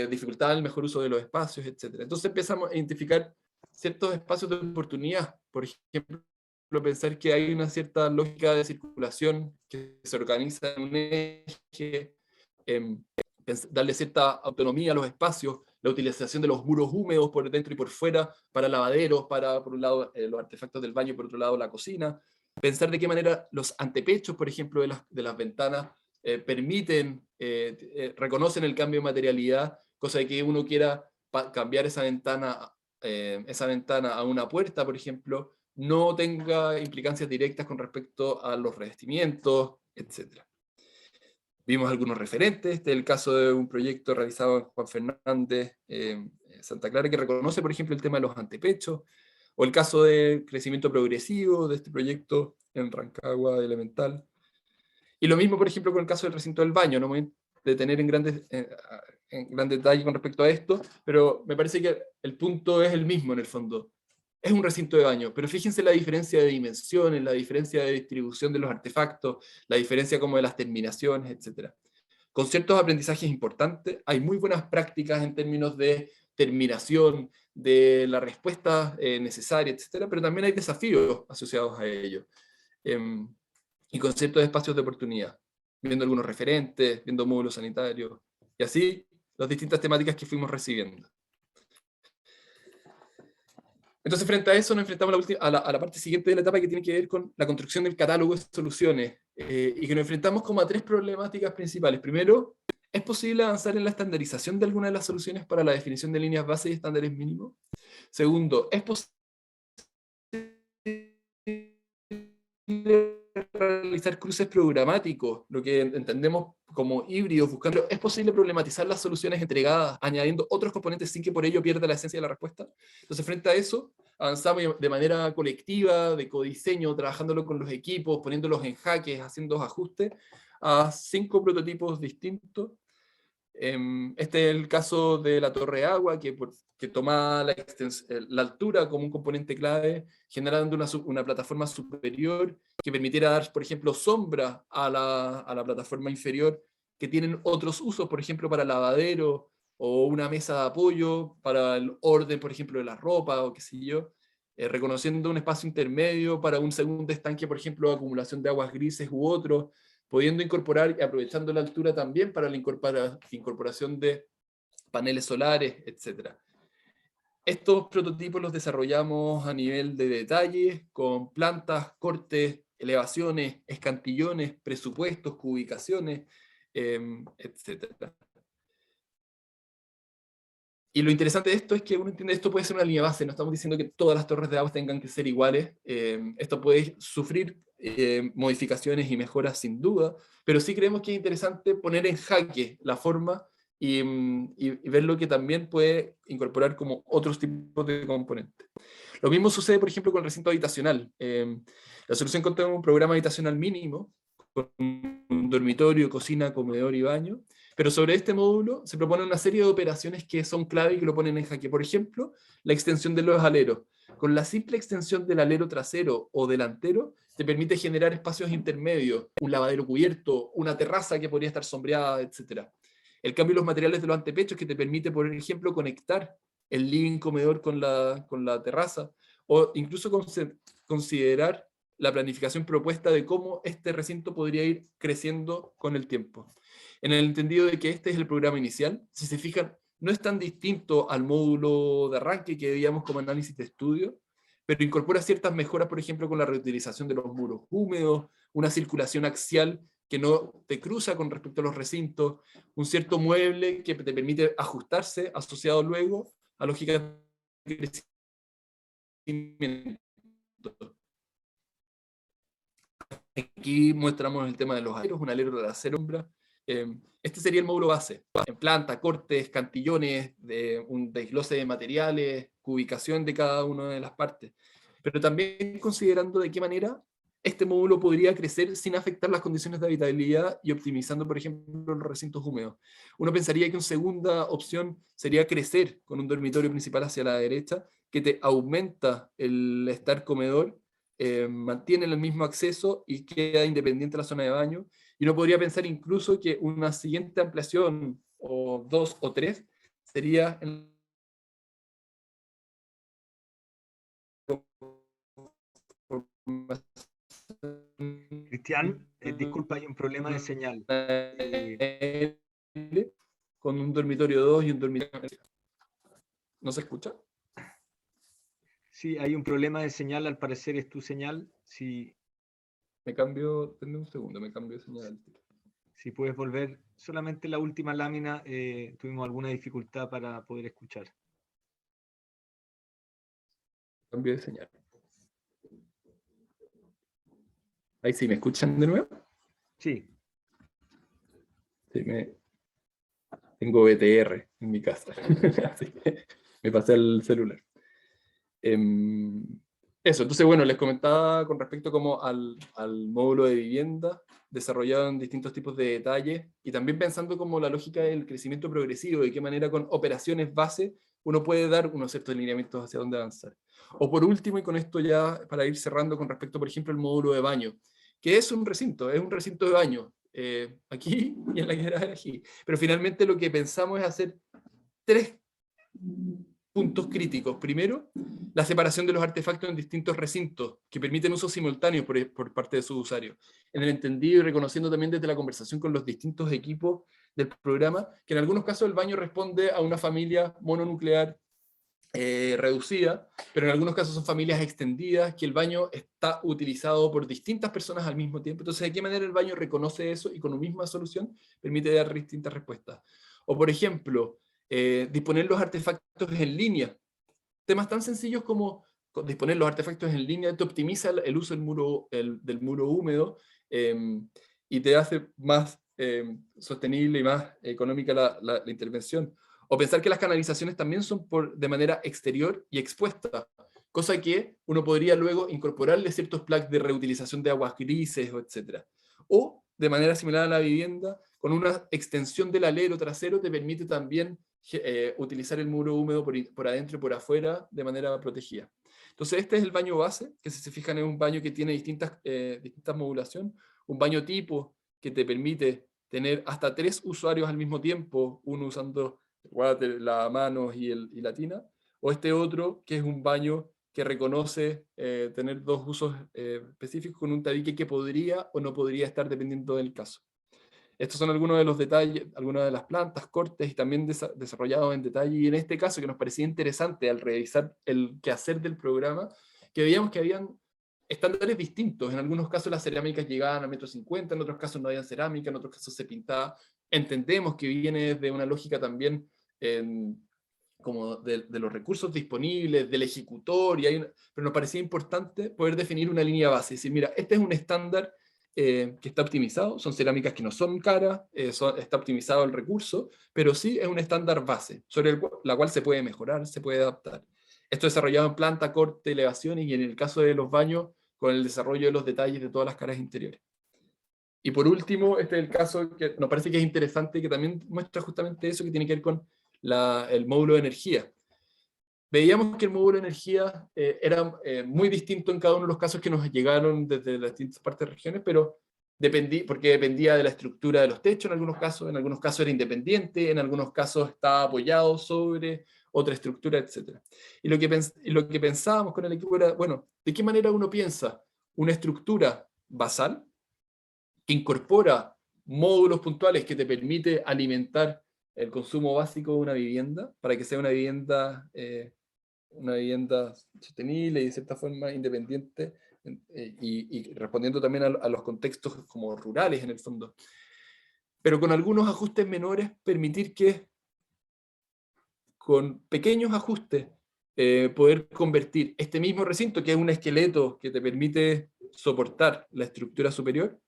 dificultaban el mejor uso de los espacios, etc. Entonces empezamos a identificar ciertos espacios de oportunidad. Por ejemplo, pensar que hay una cierta lógica de circulación que se organiza en un eje, darle cierta autonomía a los espacios, la utilización de los muros húmedos por dentro y por fuera, para lavaderos, para por un lado los artefactos del baño y por otro lado la cocina, pensar de qué manera los antepechos, por ejemplo, de las ventanas reconocen el cambio de materialidad, cosa de que uno quiera cambiar esa ventana a una puerta, por ejemplo, no tenga implicancias directas con respecto a los revestimientos, etc. Vimos algunos referentes, este es el caso de un proyecto realizado en Juan Fernández, Santa Clara, que reconoce, por ejemplo, el tema de los antepechos, o el caso de crecimiento progresivo de este proyecto en Rancagua Elemental. Y lo mismo, por ejemplo, con el caso del recinto del baño. No me voy a detener en gran detalle con respecto a esto, pero me parece que el punto es el mismo en el fondo. Es un recinto de baño, pero fíjense la diferencia de dimensiones, la diferencia de distribución de los artefactos, la diferencia como de las terminaciones, etc. Con ciertos aprendizajes importantes, hay muy buenas prácticas en términos de terminación, de la respuesta necesaria, etc. Pero también hay desafíos asociados a ello. Y con ciertos espacios de oportunidad, viendo algunos referentes, viendo módulos sanitarios, y así las distintas temáticas que fuimos recibiendo. Entonces, frente a eso, nos enfrentamos a la parte siguiente de la etapa que tiene que ver con la construcción del catálogo de soluciones, y que nos enfrentamos como a tres problemáticas principales. Primero, ¿es posible avanzar en la estandarización de alguna de las soluciones para la definición de líneas base y estándares mínimos? Segundo, ¿es posible realizar cruces programáticos, lo que entendemos como híbridos, buscando, ¿es posible problematizar las soluciones entregadas añadiendo otros componentes sin que por ello pierda la esencia de la respuesta? Entonces, frente a eso, avanzamos de manera colectiva, de codiseño, trabajándolo con los equipos, poniéndolos en jaques, haciendo ajustes a 5 prototipos distintos, Este es el caso de la torre de agua, que toma la altura como un componente clave, generando una plataforma superior que permitiera dar, por ejemplo, sombra a la plataforma inferior, que tienen otros usos, por ejemplo, para lavadero, o una mesa de apoyo para el orden, por ejemplo, de la ropa, o qué sé yo, reconociendo un espacio intermedio para un segundo estanque, por ejemplo, de acumulación de aguas grises u otro, pudiendo incorporar y aprovechando la altura también para la incorporación de paneles solares, etc. Estos prototipos los desarrollamos a nivel de detalle, con plantas, cortes, elevaciones, escantillones, presupuestos, cubicaciones, etc. Y lo interesante de esto es que uno entiende que esto puede ser una línea base, no estamos diciendo que todas las torres de agua tengan que ser iguales, esto puede sufrir modificaciones y mejoras sin duda, pero sí creemos que es interesante poner en jaque la forma y ver lo que también puede incorporar como otros tipos de componentes. Lo mismo sucede, por ejemplo, con el recinto habitacional. La solución contiene un programa habitacional mínimo, con un dormitorio, cocina, comedor y baño, pero sobre este módulo se propone una serie de operaciones que son clave y que lo ponen en jaque. Por ejemplo, la extensión de los aleros. Con la simple extensión del alero trasero o delantero, te permite generar espacios intermedios, un lavadero cubierto, una terraza que podría estar sombreada, etc. El cambio de los materiales de los antepechos que te permite, por ejemplo, conectar el living comedor con la terraza, o incluso considerar la planificación propuesta de cómo este recinto podría ir creciendo con el tiempo. En el entendido de que este es el programa inicial, si se fijan, no es tan distinto al módulo de arranque que veíamos como análisis de estudio, pero incorpora ciertas mejoras, por ejemplo, con la reutilización de los muros húmedos, una circulación axial que no te cruza con respecto a los recintos, un cierto mueble que te permite ajustarse, asociado luego a lógicas de crecimiento. Aquí mostramos el tema de los aleros, un alero de acero sombra. Este sería el módulo base, en planta, cortes, cantillones, un desglose de materiales, ubicación de cada una de las partes. Pero también considerando de qué manera este módulo podría crecer sin afectar las condiciones de habitabilidad y optimizando, por ejemplo, los recintos húmedos. Uno pensaría que una segunda opción sería crecer con un dormitorio principal hacia la derecha, que te aumenta el estar comedor, mantiene el mismo acceso y queda independiente la zona de baño. Y uno podría pensar incluso que una siguiente ampliación, o 2 o 3, sería en Cristian, disculpa, hay un problema de señal. Con un dormitorio 2 y un dormitorio. ¿No se escucha? Sí, hay un problema de señal, al parecer es tu señal. Si Me cambio, denme un segundo, me cambio de señal. Si puedes volver, solamente la última lámina tuvimos alguna dificultad para poder escuchar. Cambio de señal. Ahí sí, ¿me escuchan de nuevo? Sí. Sí, tengo BTR en mi casa, así que me pasé al celular. Eso, entonces bueno, les comentaba con respecto como al módulo de vivienda, desarrollado en distintos tipos de detalles, y también pensando como la lógica del crecimiento progresivo, de qué manera con operaciones base uno puede dar unos ciertos lineamientos hacia dónde avanzar. O por último, y con esto ya para ir cerrando con respecto, por ejemplo, al módulo de baño, que es un recinto de baño, aquí y en la guerra de aquí. Pero finalmente lo que pensamos es hacer 3 puntos críticos. Primero, la separación de los artefactos en distintos recintos que permiten uso simultáneo por parte de sus usuarios. En el entendido y reconociendo también desde la conversación con los distintos equipos del programa, que en algunos casos el baño responde a una familia mononuclear reducida, pero en algunos casos son familias extendidas, que el baño está utilizado por distintas personas al mismo tiempo. Entonces, ¿de qué manera el baño reconoce eso y con una misma solución permite dar distintas respuestas? O, por ejemplo, disponer los artefactos en línea. Temas tan sencillos como disponer los artefactos en línea te optimiza el uso del muro húmedo y te hace más sostenible y más económica la intervención. O pensar que las canalizaciones también son de manera exterior y expuesta, cosa que uno podría luego incorporarle ciertos plugs de reutilización de aguas grises, etc. O, de manera similar a la vivienda, con una extensión del alero trasero te permite también utilizar el muro húmedo por adentro y por afuera de manera protegida. Entonces este es el baño base, que si se fijan es un baño que tiene distintas modulaciones, un baño tipo que te permite tener hasta 3 usuarios al mismo tiempo, uno usando water, lavamanos y la tina, o este otro que es un baño que reconoce tener 2 usos específicos con un tabique que podría o no podría estar dependiendo del caso. Estos son algunos de los detalles, algunas de las plantas, cortes y también desarrollados en detalle. Y en este caso que nos parecía interesante al revisar el quehacer del programa, que veíamos que habían estándares distintos. En algunos casos las cerámicas llegaban a 1,50 m, en otros casos no había cerámica, en otros casos se pintaba. Entendemos que viene de una lógica también como de los recursos disponibles, del ejecutor, pero nos parecía importante poder definir una línea base. Es decir, mira, este es un estándar que está optimizado, son cerámicas que no son caras, está optimizado el recurso, pero sí es un estándar base, sobre la cual se puede mejorar, se puede adaptar. Esto desarrollado en planta, corte, elevaciones, y en el caso de los baños, con el desarrollo de los detalles de todas las caras interiores. Y por último, este es el caso que nos parece que es interesante, que también muestra justamente eso que tiene que ver con el módulo de energía. Veíamos que el módulo de energía era muy distinto en cada uno de los casos que nos llegaron desde las distintas partes de regiones, pero porque dependía de la estructura de los techos en algunos casos era independiente, en algunos casos estaba apoyado sobre otra estructura, etc. Y lo que pensábamos con el equipo era, bueno, ¿de qué manera uno piensa una estructura basal que incorpora módulos puntuales que te permite alimentar el consumo básico de una vivienda, para que sea una vivienda sostenible y de cierta forma independiente, y respondiendo también a los contextos como rurales en el fondo, pero con algunos ajustes menores, permitir que con pequeños ajustes poder convertir este mismo recinto, que es un esqueleto que te permite soportar la estructura superior,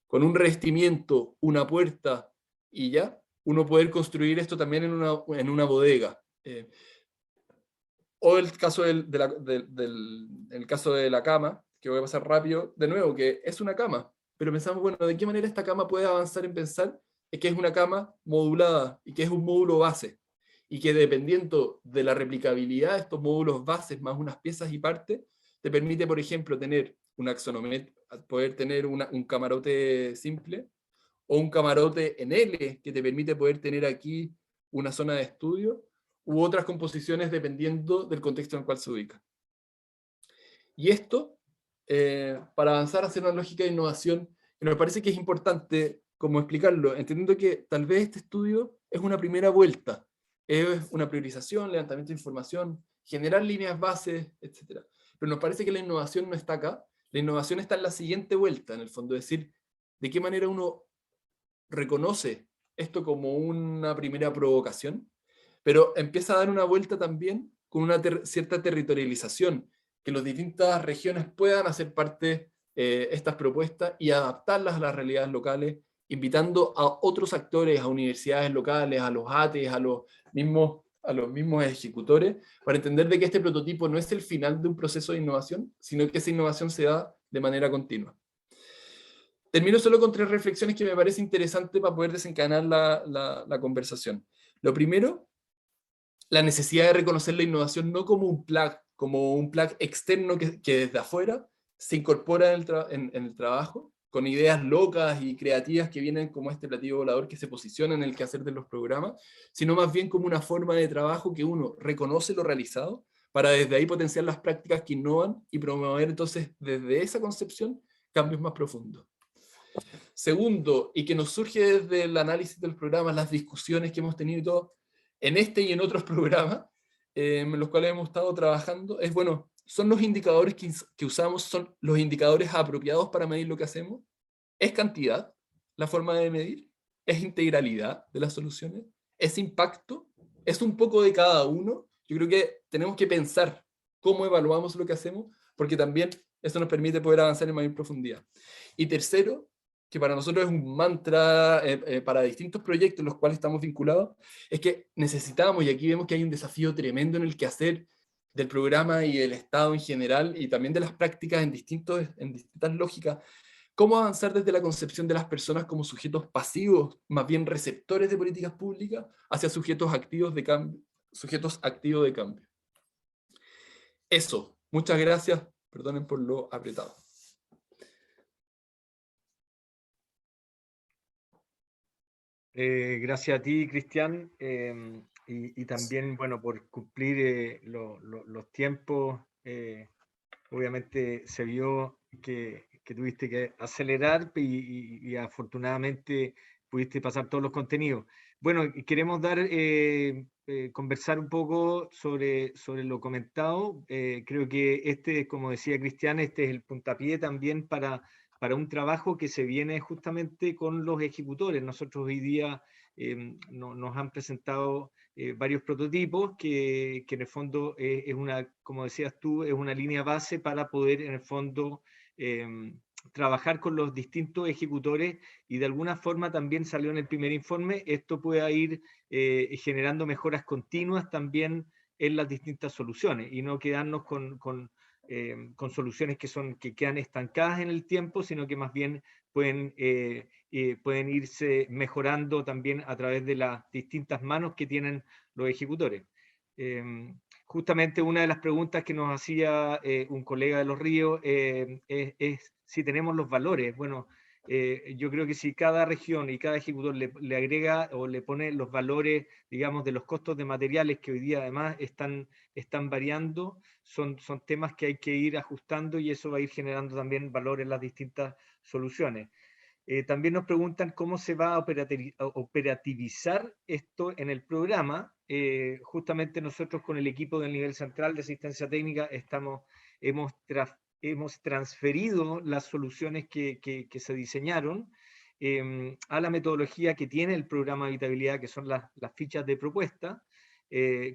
con un revestimiento, una puerta y ya, uno poder construir esto también en una bodega. O el caso el caso de la cama, que voy a pasar rápido, de nuevo, que es una cama, pero pensamos, bueno, ¿de qué manera esta cama puede avanzar en pensar que es una cama modulada y que es un módulo base? Y que dependiendo de la replicabilidad de estos módulos bases más unas piezas y partes, te permite, por ejemplo, tener un axonomet, poder tener un camarote simple, o un camarote en L, que te permite poder tener aquí una zona de estudio, u otras composiciones dependiendo del contexto en el cual se ubica. Y esto, para avanzar hacia una lógica de innovación, que me parece que es importante como explicarlo, entendiendo que tal vez este estudio es una primera vuelta, es una priorización, levantamiento de información, generar líneas bases, etc. Pero nos parece que la innovación no está acá, la innovación está en la siguiente vuelta, en el fondo, es decir, de qué manera uno reconoce esto como una primera provocación, pero empieza a dar una vuelta también con una cierta territorialización, que las distintas regiones puedan hacer parte de estas propuestas y adaptarlas a las realidades locales, invitando a otros actores, a universidades locales, a los ATES, a los mismos ejecutores, para entender de que este prototipo no es el final de un proceso de innovación, sino que esa innovación se da de manera continua. Termino solo con 3 reflexiones que me parece interesante para poder desencadenar la conversación. Lo primero, la necesidad de reconocer la innovación no como un plug externo que desde afuera se incorpora en el trabajo, con ideas locas y creativas que vienen como este platillo volador que se posiciona en el quehacer de los programas, sino más bien como una forma de trabajo que uno reconoce lo realizado, para desde ahí potenciar las prácticas que innovan y promover entonces desde esa concepción cambios más profundos. Segundo, y que nos surge desde el análisis del programa, las discusiones que hemos tenido en este y en otros programas, en los cuales hemos estado trabajando, es, bueno, ¿son los indicadores que usamos, son los indicadores apropiados para medir lo que hacemos? ¿Es cantidad la forma de medir? ¿Es integralidad de las soluciones? ¿Es impacto? ¿Es un poco de cada uno? Yo creo que tenemos que pensar cómo evaluamos lo que hacemos, porque también eso nos permite poder avanzar en mayor profundidad. Y tercero, que para nosotros es un mantra para distintos proyectos en los cuales estamos vinculados, es que necesitamos, y aquí vemos que hay un desafío tremendo en el quehacer del programa y del Estado en general, y también de las prácticas en distintas lógicas, cómo avanzar desde la concepción de las personas como sujetos pasivos, más bien receptores de políticas públicas, hacia sujetos activos de cambio. Eso, muchas gracias, perdonen por lo apretado. Gracias a ti, Cristian, y también, bueno, por cumplir los tiempos. Obviamente se vio que tuviste que acelerar y afortunadamente pudiste pasar todos los contenidos. Bueno, queremos conversar un poco sobre lo comentado. Creo que como decía Cristian, este es el puntapié también para un trabajo que se viene justamente con los ejecutores. Nosotros hoy día nos han presentado varios prototipos que en el fondo como decías tú, es una línea base para poder en el fondo trabajar con los distintos ejecutores, y de alguna forma también salió en el primer informe, esto pueda ir generando mejoras continuas también en las distintas soluciones y no quedarnos con soluciones que quedan estancadas en el tiempo, sino que más bien pueden irse mejorando también a través de las distintas manos que tienen los ejecutores. Justamente una de las preguntas que nos hacía un colega de Los Ríos es si tenemos los valores. Bueno, yo creo que si cada región y cada ejecutor le agrega o le pone los valores, digamos, de los costos de materiales que hoy día además están variando, son temas que hay que ir ajustando, y eso va a ir generando también valor en las distintas soluciones. También nos preguntan cómo se va a operativizar esto en el programa. Justamente nosotros con el equipo del nivel central de asistencia técnica hemos transferido las soluciones que se diseñaron a la metodología que tiene el programa de habitabilidad, que son las fichas de propuesta,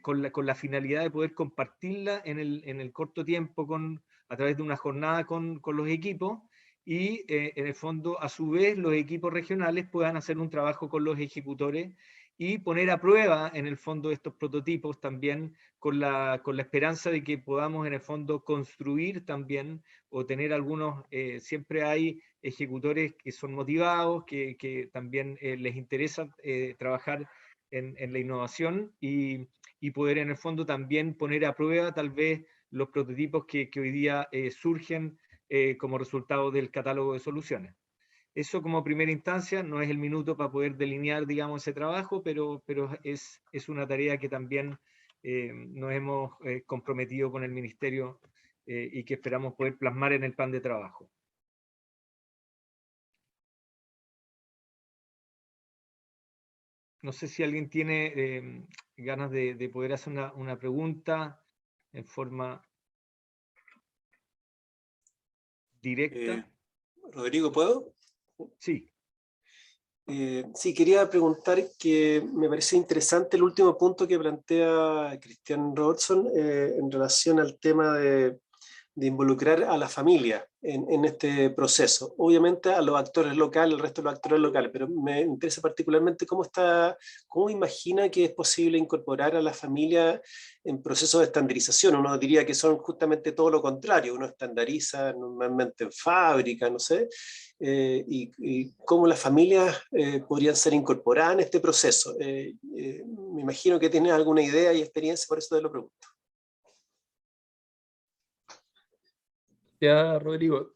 con la finalidad de poder compartirla en el corto tiempo a través de una jornada con los equipos, y en el fondo, a su vez, los equipos regionales puedan hacer un trabajo con los ejecutores y poner a prueba, en el fondo, estos prototipos también con la esperanza de que podamos, en el fondo, construir también o tener algunos, siempre hay ejecutores que son motivados, que también les interesa trabajar en la innovación y poder, en el fondo, también poner a prueba tal vez los prototipos que hoy día surgen como resultado del catálogo de soluciones. Eso como primera instancia, no es el minuto para poder delinear, digamos, ese trabajo, pero es una tarea que también nos hemos comprometido con el Ministerio y que esperamos poder plasmar en el plan de trabajo. No sé si alguien tiene ganas de poder hacer una pregunta en forma directa. Rodrigo, ¿puedo? Sí. Sí, quería preguntar que me parece interesante el último punto que plantea Cristian Robertson en relación al tema de involucrar a la familia en este proceso. Obviamente a los actores locales, el resto de los actores locales, pero me interesa particularmente cómo imagina que es posible incorporar a la familia en procesos de estandarización. Uno diría que son justamente todo lo contrario, uno estandariza normalmente en fábrica, no sé, y cómo las familias podrían ser incorporadas en este proceso. Me imagino que tienes alguna idea y experiencia, por eso te lo pregunto. Ya, Rodrigo,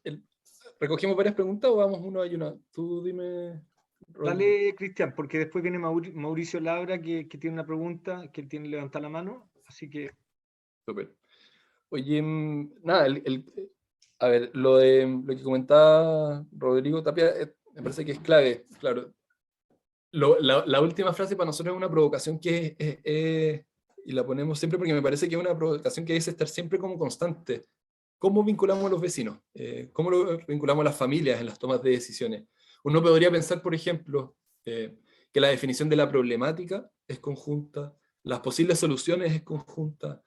¿recogimos varias preguntas o vamos uno y una? Tú dime, Rodrigo. Dale, Cristian, porque después viene Mauricio Labra, que tiene una pregunta, que él tiene que levantar la mano, así que... Super. Oye, nada, a ver, lo que comentaba Rodrigo Tapia me parece que es clave, claro. La última frase para nosotros es una provocación y la ponemos siempre porque me parece que es una provocación que debe estar siempre como constante. ¿Cómo vinculamos a los vecinos? ¿Cómo lo vinculamos a las familias en las tomas de decisiones? Uno podría pensar, por ejemplo, que la definición de la problemática es conjunta, las posibles soluciones es conjunta,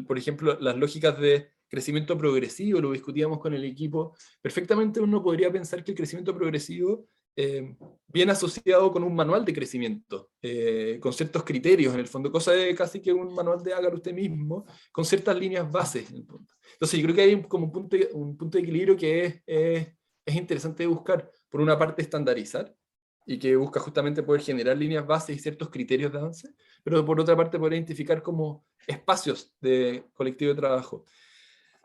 por ejemplo, las lógicas de crecimiento progresivo, lo discutíamos con el equipo, perfectamente uno podría pensar que el crecimiento progresivo viene asociado con un manual de crecimiento, con ciertos criterios en el fondo, cosa de casi que un manual de hágalo usted mismo, con ciertas líneas bases en el fondo. Entonces yo creo que hay como un punto de equilibrio que es es interesante buscar, por una parte, estandarizar, y que busca justamente poder generar líneas bases y ciertos criterios de avance, pero por otra parte poder identificar como espacios de colectivo de trabajo.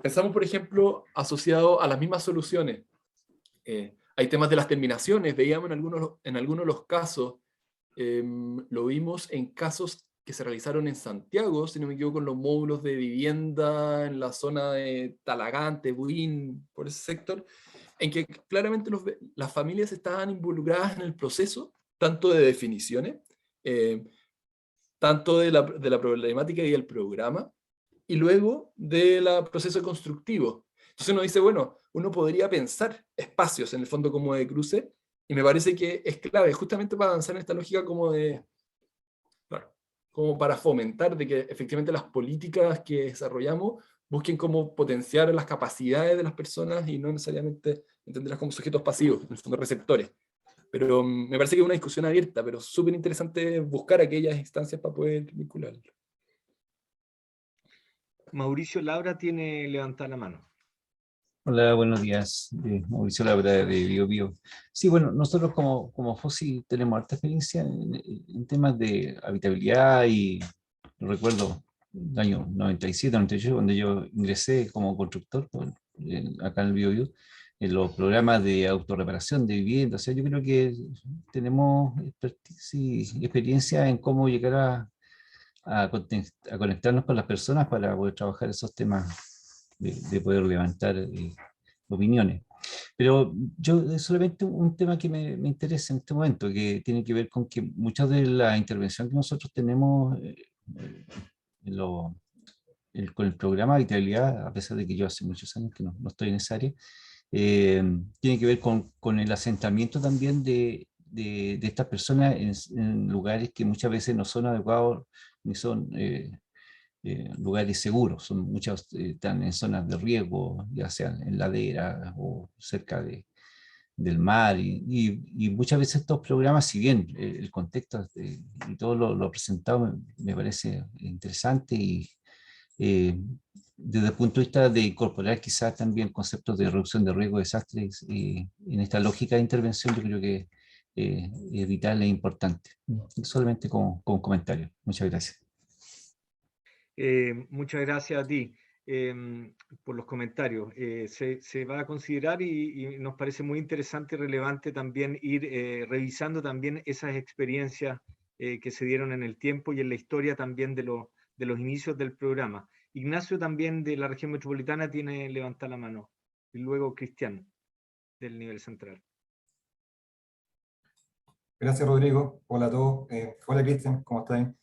Pensamos, por ejemplo, asociado a las mismas soluciones. Hay temas de las terminaciones, veíamos en algunos de los casos, lo vimos en casos que se realizaron en Santiago, si no me equivoco, con los módulos de vivienda en la zona de Talagante, Buin, por ese sector, en que claramente las familias estaban involucradas en el proceso, tanto de definiciones, tanto de la problemática y el programa, y luego del proceso constructivo. Entonces uno dice, bueno, uno podría pensar espacios en el fondo como de cruce, y me parece que es clave justamente para avanzar en esta lógica como de, claro, como para fomentar de que efectivamente las políticas que desarrollamos busquen cómo potenciar las capacidades de las personas y no necesariamente entenderlas como sujetos pasivos, en el fondo receptores. Pero me parece que es una discusión abierta, pero súper interesante buscar aquellas instancias para poder vincularlo. Mauricio Laura tiene levantada la mano. Hola, buenos días. Mauricio Labra de BioBio. Sí, bueno, nosotros como FOSI tenemos harta experiencia en temas de habitabilidad y recuerdo el año 97, 98, cuando yo ingresé como constructor acá en el BioBio, en los programas de autorreparación de vivienda. O sea, yo creo que tenemos experiencia en cómo llegar a conectarnos con las personas para poder trabajar esos temas de poder levantar opiniones. Pero yo solamente un tema que me interesa en este momento, que tiene que ver con que muchas de la intervención que nosotros tenemos con el programa de habitabilidad, a pesar de que yo hace muchos años que no estoy en esa área, tiene que ver con el asentamiento también de estas personas en lugares que muchas veces no son adecuados ni son lugares seguros. Muchos están en zonas de riesgo, ya sean en laderas o cerca del mar, y muchas veces estos programas, si bien el contexto y todo lo presentado me parece interesante, y desde el punto de vista de incorporar quizás también conceptos de reducción de riesgo de desastres en esta lógica de intervención, yo creo que es vital e importante. Solamente como comentario. Muchas gracias. Muchas gracias a ti por los comentarios. Se va a considerar y nos parece muy interesante y relevante también ir revisando también esas experiencias que se dieron en el tiempo y en la historia también de los inicios del programa. Ignacio también de la región metropolitana tiene levantada la mano. Y luego Cristian del nivel central. Gracias, Rodrigo. Hola a todos. Hola, Cristian. ¿Cómo están?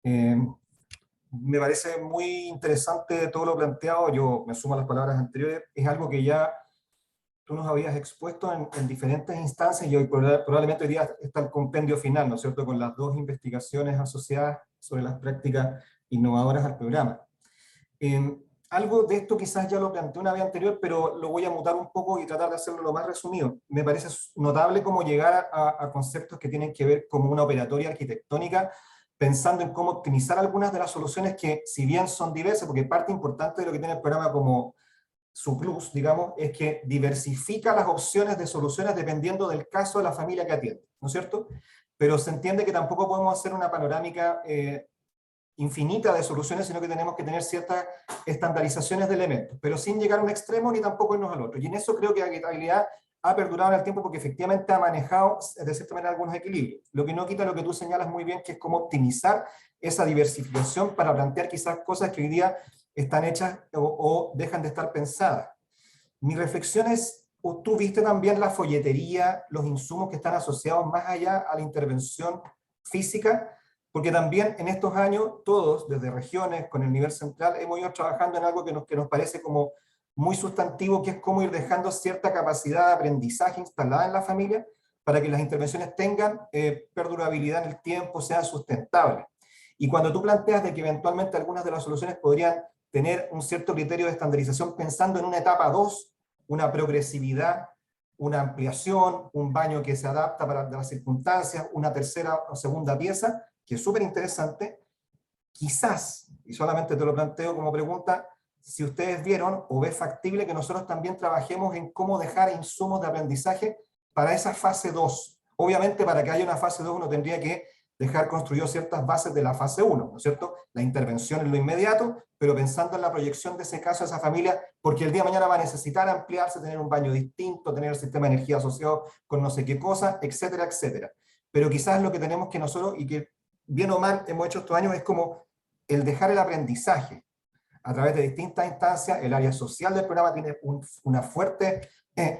Me parece muy interesante todo lo planteado. Yo me sumo a las palabras anteriores. Es algo que ya tú nos habías expuesto en diferentes instancias, y hoy probablemente hoy día está el compendio final, ¿no es cierto?, con las dos investigaciones asociadas sobre las prácticas innovadoras al programa. Algo de esto quizás ya lo planteé una vez anterior, pero lo voy a mutar un poco y tratar de hacerlo lo más resumido. Me parece notable cómo llegar a conceptos que tienen que ver como una operatoria arquitectónica, pensando en cómo optimizar algunas de las soluciones que, si bien son diversas, porque parte importante de lo que tiene el programa como su plus, digamos, es que diversifica las opciones de soluciones dependiendo del caso de la familia que atiende, ¿no es cierto? Pero se entiende que tampoco podemos hacer una panorámica infinita de soluciones, sino que tenemos que tener ciertas estandarizaciones de elementos, pero sin llegar a un extremo ni tampoco irnos al otro. Y en eso creo que la habitabilidad ha perdurado en el tiempo, porque efectivamente ha manejado de cierta manera algunos equilibrios. Lo que no quita lo que tú señalas muy bien, que es cómo optimizar esa diversificación para plantear quizás cosas que hoy día están hechas o dejan de estar pensadas. Mi reflexión es, tú viste también la folletería, los insumos que están asociados más allá a la intervención física, porque también en estos años todos, desde regiones, con el nivel central, hemos ido trabajando en algo que nos parece como muy sustantivo, que es cómo ir dejando cierta capacidad de aprendizaje instalada en la familia para que las intervenciones tengan perdurabilidad en el tiempo, sean sustentables. Y cuando tú planteas de que eventualmente algunas de las soluciones podrían tener un cierto criterio de estandarización, pensando en una etapa 2, una progresividad, una ampliación, un baño que se adapta para las circunstancias, una tercera o segunda pieza, que es súper interesante, quizás, y solamente te lo planteo como pregunta, si ustedes vieron o ve factible que nosotros también trabajemos en cómo dejar insumos de aprendizaje para esa fase 2. Obviamente, para que haya una fase 2 uno tendría que dejar construidas ciertas bases de la fase 1, ¿no es cierto? La intervención en lo inmediato, pero pensando en la proyección de ese caso, de esa familia, porque el día de mañana va a necesitar ampliarse, tener un baño distinto, tener el sistema de energía asociado con no sé qué cosa, etcétera, etcétera. Pero quizás lo que tenemos que nosotros, y que bien o mal hemos hecho estos años, es como el dejar el aprendizaje a través de distintas instancias. El área social del programa tiene una fuerte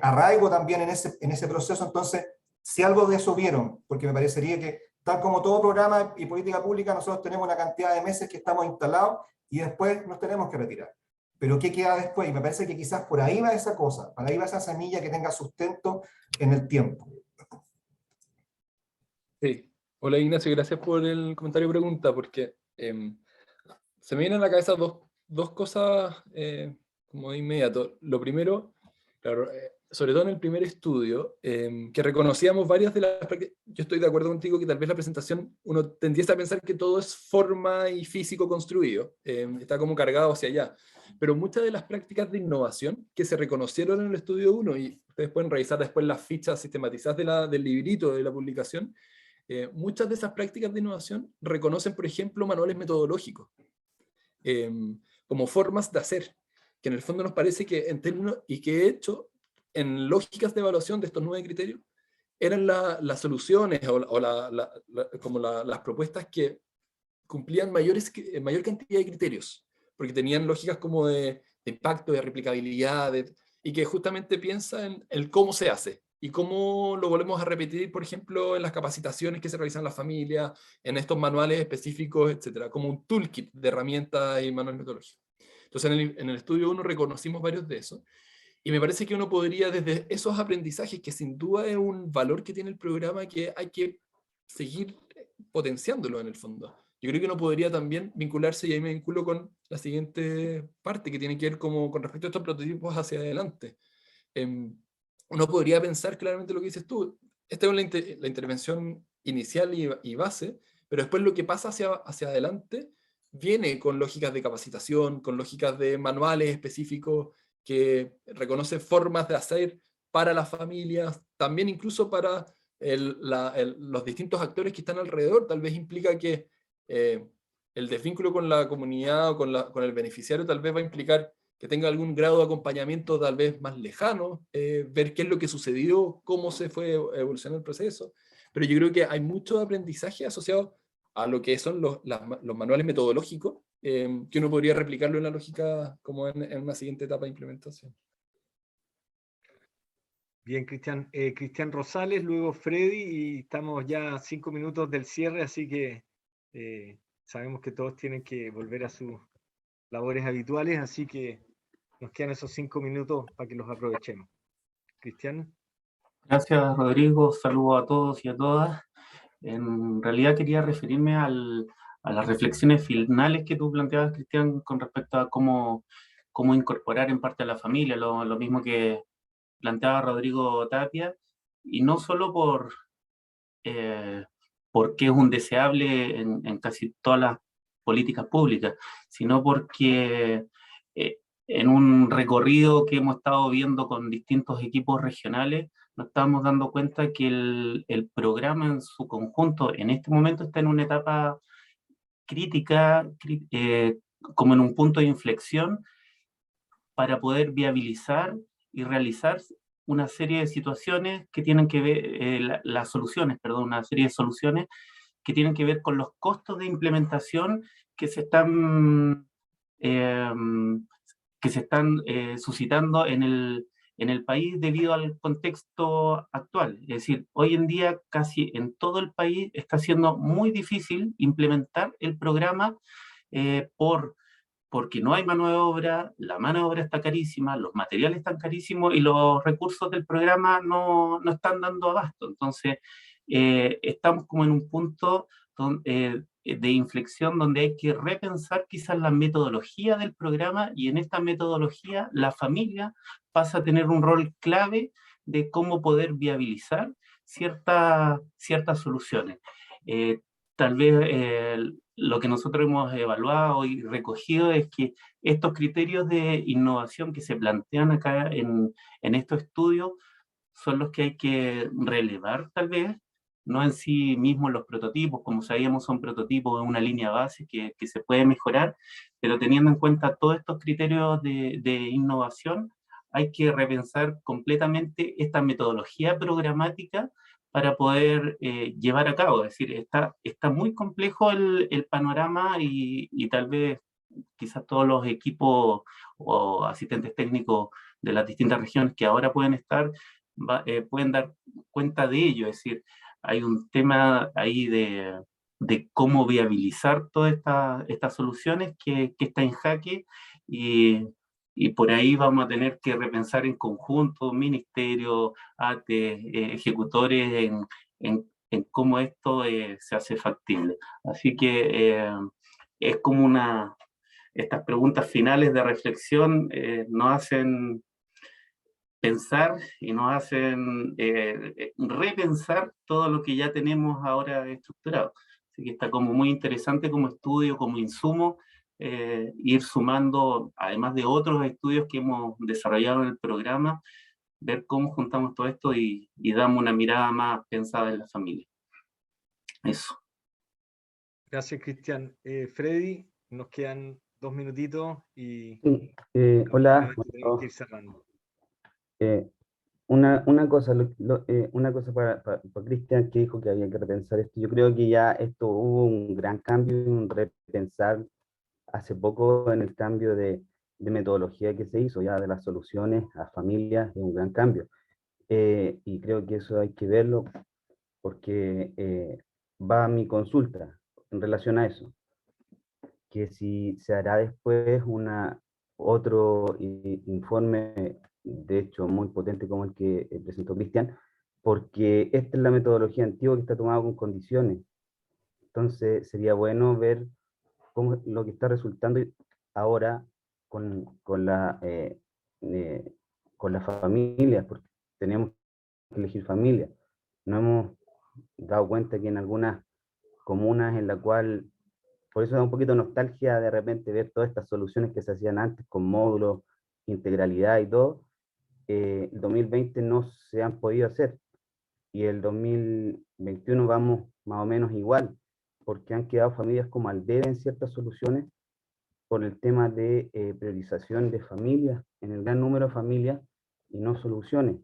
arraigo también en ese proceso. Entonces, si algo de eso vieron, porque me parecería que tal como todo programa y política pública, nosotros tenemos una cantidad de meses que estamos instalados y después nos tenemos que retirar. Pero ¿qué queda después? Y me parece que quizás por ahí va esa cosa, por ahí va esa semilla que tenga sustento en el tiempo. Sí. Hola Ignacio, gracias por el comentario y pregunta, porque se me vienen a la cabeza dos cosas como de inmediato. Lo primero, claro, sobre todo en el primer estudio, que reconocíamos varias de las prácticas. Yo estoy de acuerdo contigo que tal vez la presentación uno tendiese a pensar que todo es forma y físico construido, está como cargado hacia allá, pero muchas de las prácticas de innovación que se reconocieron en el estudio 1, y ustedes pueden revisar después las fichas sistematizadas del librito de la publicación, muchas de esas prácticas de innovación reconocen, por ejemplo, manuales metodológicos, como formas de hacer, que en el fondo nos parece que en términos, y que de hecho, en lógicas de evaluación de estos 9 criterios, eran las soluciones o las propuestas que cumplían mayor cantidad de criterios, porque tenían lógicas como de impacto, de replicabilidad, y que justamente piensa en el cómo se hace, y cómo lo volvemos a repetir, por ejemplo, en las capacitaciones que se realizan en la familia, en estos manuales específicos, etcétera, como un toolkit de herramientas y manuales metodológicos. Entonces, en el estudio 1 reconocimos varios de esos, y me parece que uno podría, desde esos aprendizajes, que sin duda es un valor que tiene el programa, que hay que seguir potenciándolo en el fondo. Yo creo que uno podría también vincularse, y ahí me vinculo con la siguiente parte, que tiene que ver como con respecto a estos prototipos hacia adelante. Uno podría pensar claramente lo que dices tú. Esta es la intervención inicial y base, pero después lo que pasa hacia adelante viene con lógicas de capacitación, con lógicas de manuales específicos, que reconoce formas de hacer para las familias, también incluso para los distintos actores que están alrededor. Tal vez implica que el desvínculo con la comunidad o con el beneficiario tal vez va a implicar que tenga algún grado de acompañamiento tal vez más lejano, ver qué es lo que sucedió, cómo se fue evolucionando el proceso. Pero yo creo que hay mucho aprendizaje asociado a lo que son los manuales metodológicos, que uno podría replicarlo en la lógica como en una siguiente etapa de implementación. Bien, Cristian. Cristian Rosales, luego Freddy, y estamos ya a 5 minutos del cierre, así que sabemos que todos tienen que volver a sus labores habituales, así que nos quedan esos 5 minutos para que los aprovechemos. Cristian. Gracias, Rodrigo. Saludos a todos y a todas. En realidad quería referirme a las reflexiones finales que tú planteabas, Cristian, con respecto a cómo incorporar en parte a la familia, lo mismo que planteaba Rodrigo Tapia, y no solo porque es un deseable en casi todas las políticas públicas, sino porque en un recorrido que hemos estado viendo con distintos equipos regionales, nos estamos dando cuenta que el programa en su conjunto en este momento está en una etapa crítica, como en un punto de inflexión, para poder viabilizar y realizar una serie de situaciones que tienen que ver, una serie de soluciones que tienen que ver con los costos de implementación que se están suscitando en el país debido al contexto actual. Es decir, hoy en día casi en todo el país está siendo muy difícil implementar el programa porque no hay mano de obra, la mano de obra está carísima, los materiales están carísimos y los recursos del programa no están dando abasto. Entonces, estamos como en un punto de inflexión donde hay que repensar quizás la metodología del programa, y en esta metodología la familia pasa a tener un rol clave de cómo poder viabilizar ciertas soluciones. Tal vez lo que nosotros hemos evaluado y recogido es que estos criterios de innovación que se plantean acá en estos estudios son los que hay que relevar tal vez, no en sí mismos los prototipos, como sabíamos son prototipos de una línea base que se puede mejorar, pero teniendo en cuenta todos estos criterios de innovación, hay que repensar completamente esta metodología programática para poder llevar a cabo. Es decir, está muy complejo el panorama y tal vez quizás todos los equipos o asistentes técnicos de las distintas regiones que ahora pueden estar, pueden dar cuenta de ello. Es decir, hay un tema ahí de cómo viabilizar todas estas soluciones que está en jaque y por ahí vamos a tener que repensar en conjunto, ministerio, ATE, ejecutores, en cómo esto se hace factible. Así que es como estas preguntas finales de reflexión nos hacen pensar y nos hacen repensar todo lo que ya tenemos ahora estructurado. Así que está como muy interesante como estudio, como insumo, ir sumando, además de otros estudios que hemos desarrollado en el programa, ver cómo juntamos todo esto y damos una mirada más pensada en la familia. Eso. Gracias, Cristian. Freddy, nos quedan 2 minutitos y Sí, hola. tenemos que ir cerrando. Una cosa, una cosa para Cristian, que dijo que había que repensar esto. Yo creo que ya esto hubo un gran cambio, un repensar hace poco en el cambio de metodología que se hizo, ya de las soluciones a familias, es un gran cambio. Y creo que eso hay que verlo porque va a mi consulta en relación a eso, que si se hará después otro informe, de hecho muy potente como el que presentó Cristian, porque esta es la metodología antigua que está tomada con condiciones. Entonces sería bueno ver cómo lo que está resultando ahora con las familias, porque tenemos que elegir familias. No hemos dado cuenta que en algunas comunas en la cual, por eso da un poquito de nostalgia de repente ver todas estas soluciones que se hacían antes con módulos, integralidad y todo, el 2020 no se han podido hacer, y el 2021 vamos más o menos igual, porque han quedado familias como al debe en ciertas soluciones por el tema de priorización de familias, en el gran número de familias y no soluciones.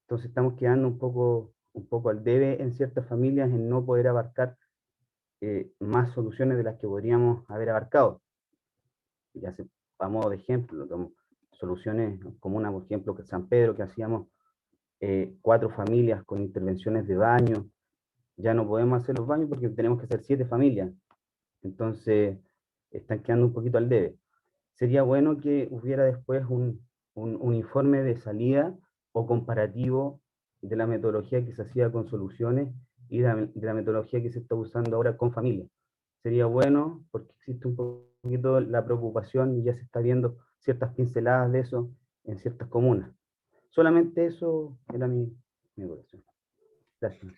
Entonces estamos quedando un poco al debe en ciertas familias en no poder abarcar más soluciones de las que podríamos haber abarcado. Ya a modo de ejemplo, soluciones como una, por ejemplo, que San Pedro, que hacíamos 4 familias con intervenciones de baño, ya no podemos hacer los baños porque tenemos que hacer 7 familias. Entonces, están quedando un poquito al debe. Sería bueno que hubiera después un informe de salida o comparativo de la metodología que se hacía con soluciones y de la metodología que se está usando ahora con familias. Sería bueno porque existe un poquito la preocupación y ya se está viendo ciertas pinceladas de eso en ciertas comunas. Solamente eso era mi evaluación. Gracias.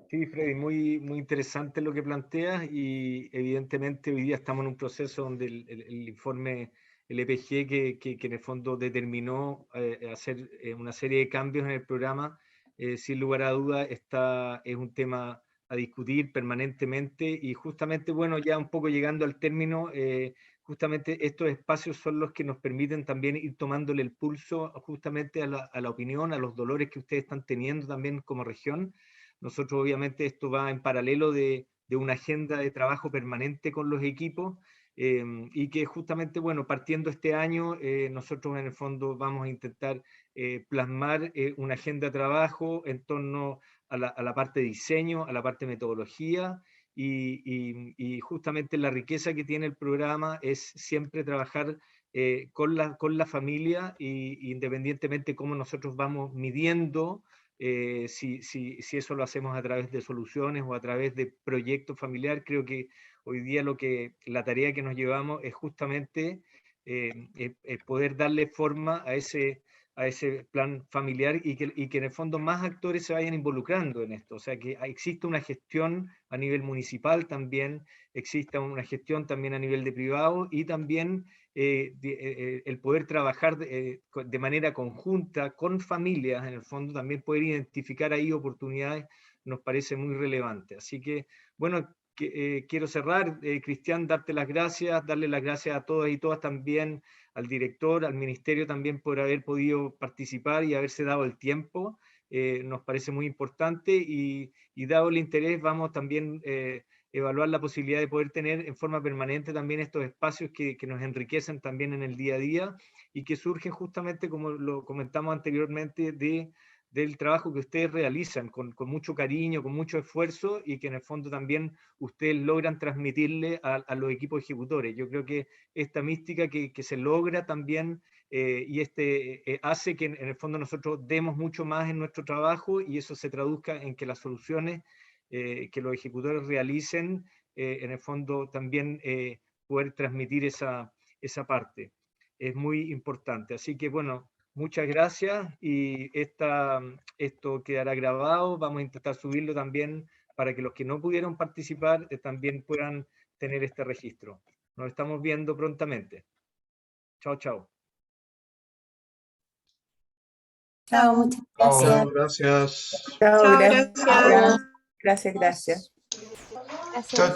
Sí, Freddy, muy interesante lo que planteas y evidentemente hoy día estamos en un proceso donde el informe, el EPG, que en el fondo determinó hacer una serie de cambios en el programa, sin lugar a duda es un tema a discutir permanentemente y justamente, bueno, ya un poco llegando al término, justamente estos espacios son los que nos permiten también ir tomándole el pulso justamente a la opinión, a los dolores que ustedes están teniendo también como región. Nosotros obviamente esto va en paralelo de una agenda de trabajo permanente con los equipos y que justamente, bueno, partiendo este año, nosotros en el fondo vamos a intentar plasmar una agenda de trabajo en torno a la parte de diseño, a la parte de metodología y justamente la riqueza que tiene el programa es siempre trabajar con la familia y independientemente cómo nosotros vamos midiendo si eso lo hacemos a través de soluciones o a través de proyectos familiares, creo que hoy día la tarea que nos llevamos es justamente poder darle forma a ese ese plan familiar y que en el fondo más actores se vayan involucrando en esto. O sea, que existe una gestión a nivel municipal también, existe una gestión también a nivel de privado y también el poder trabajar de manera conjunta con familias, en el fondo, también poder identificar ahí oportunidades nos parece muy relevante. Así que, bueno, quiero cerrar, Cristian, darte las gracias, darle las gracias a todas y todas también, al director, al ministerio también por haber podido participar y haberse dado el tiempo. Nos parece muy importante y dado el interés vamos también evaluar la posibilidad de poder tener en forma permanente también estos espacios que nos enriquecen también en el día a día y que surgen justamente, como lo comentamos anteriormente, del trabajo que ustedes realizan con mucho cariño, con mucho esfuerzo y que en el fondo también ustedes logran transmitirle a los equipos ejecutores. Yo creo que esta mística que se logra también y hace que en el fondo nosotros demos mucho más en nuestro trabajo y eso se traduzca en que las soluciones que los ejecutores realicen, en el fondo también poder transmitir esa parte. Es muy importante. Así que bueno, muchas gracias y esto quedará grabado. Vamos a intentar subirlo también para que los que no pudieron participar también puedan tener este registro. Nos estamos viendo prontamente. Chao, chao. Chao, muchas Chao, gracias. gracias. Chao, Chao, gracias. gracias. Gracias, gracias. Gracias. Chao, chao.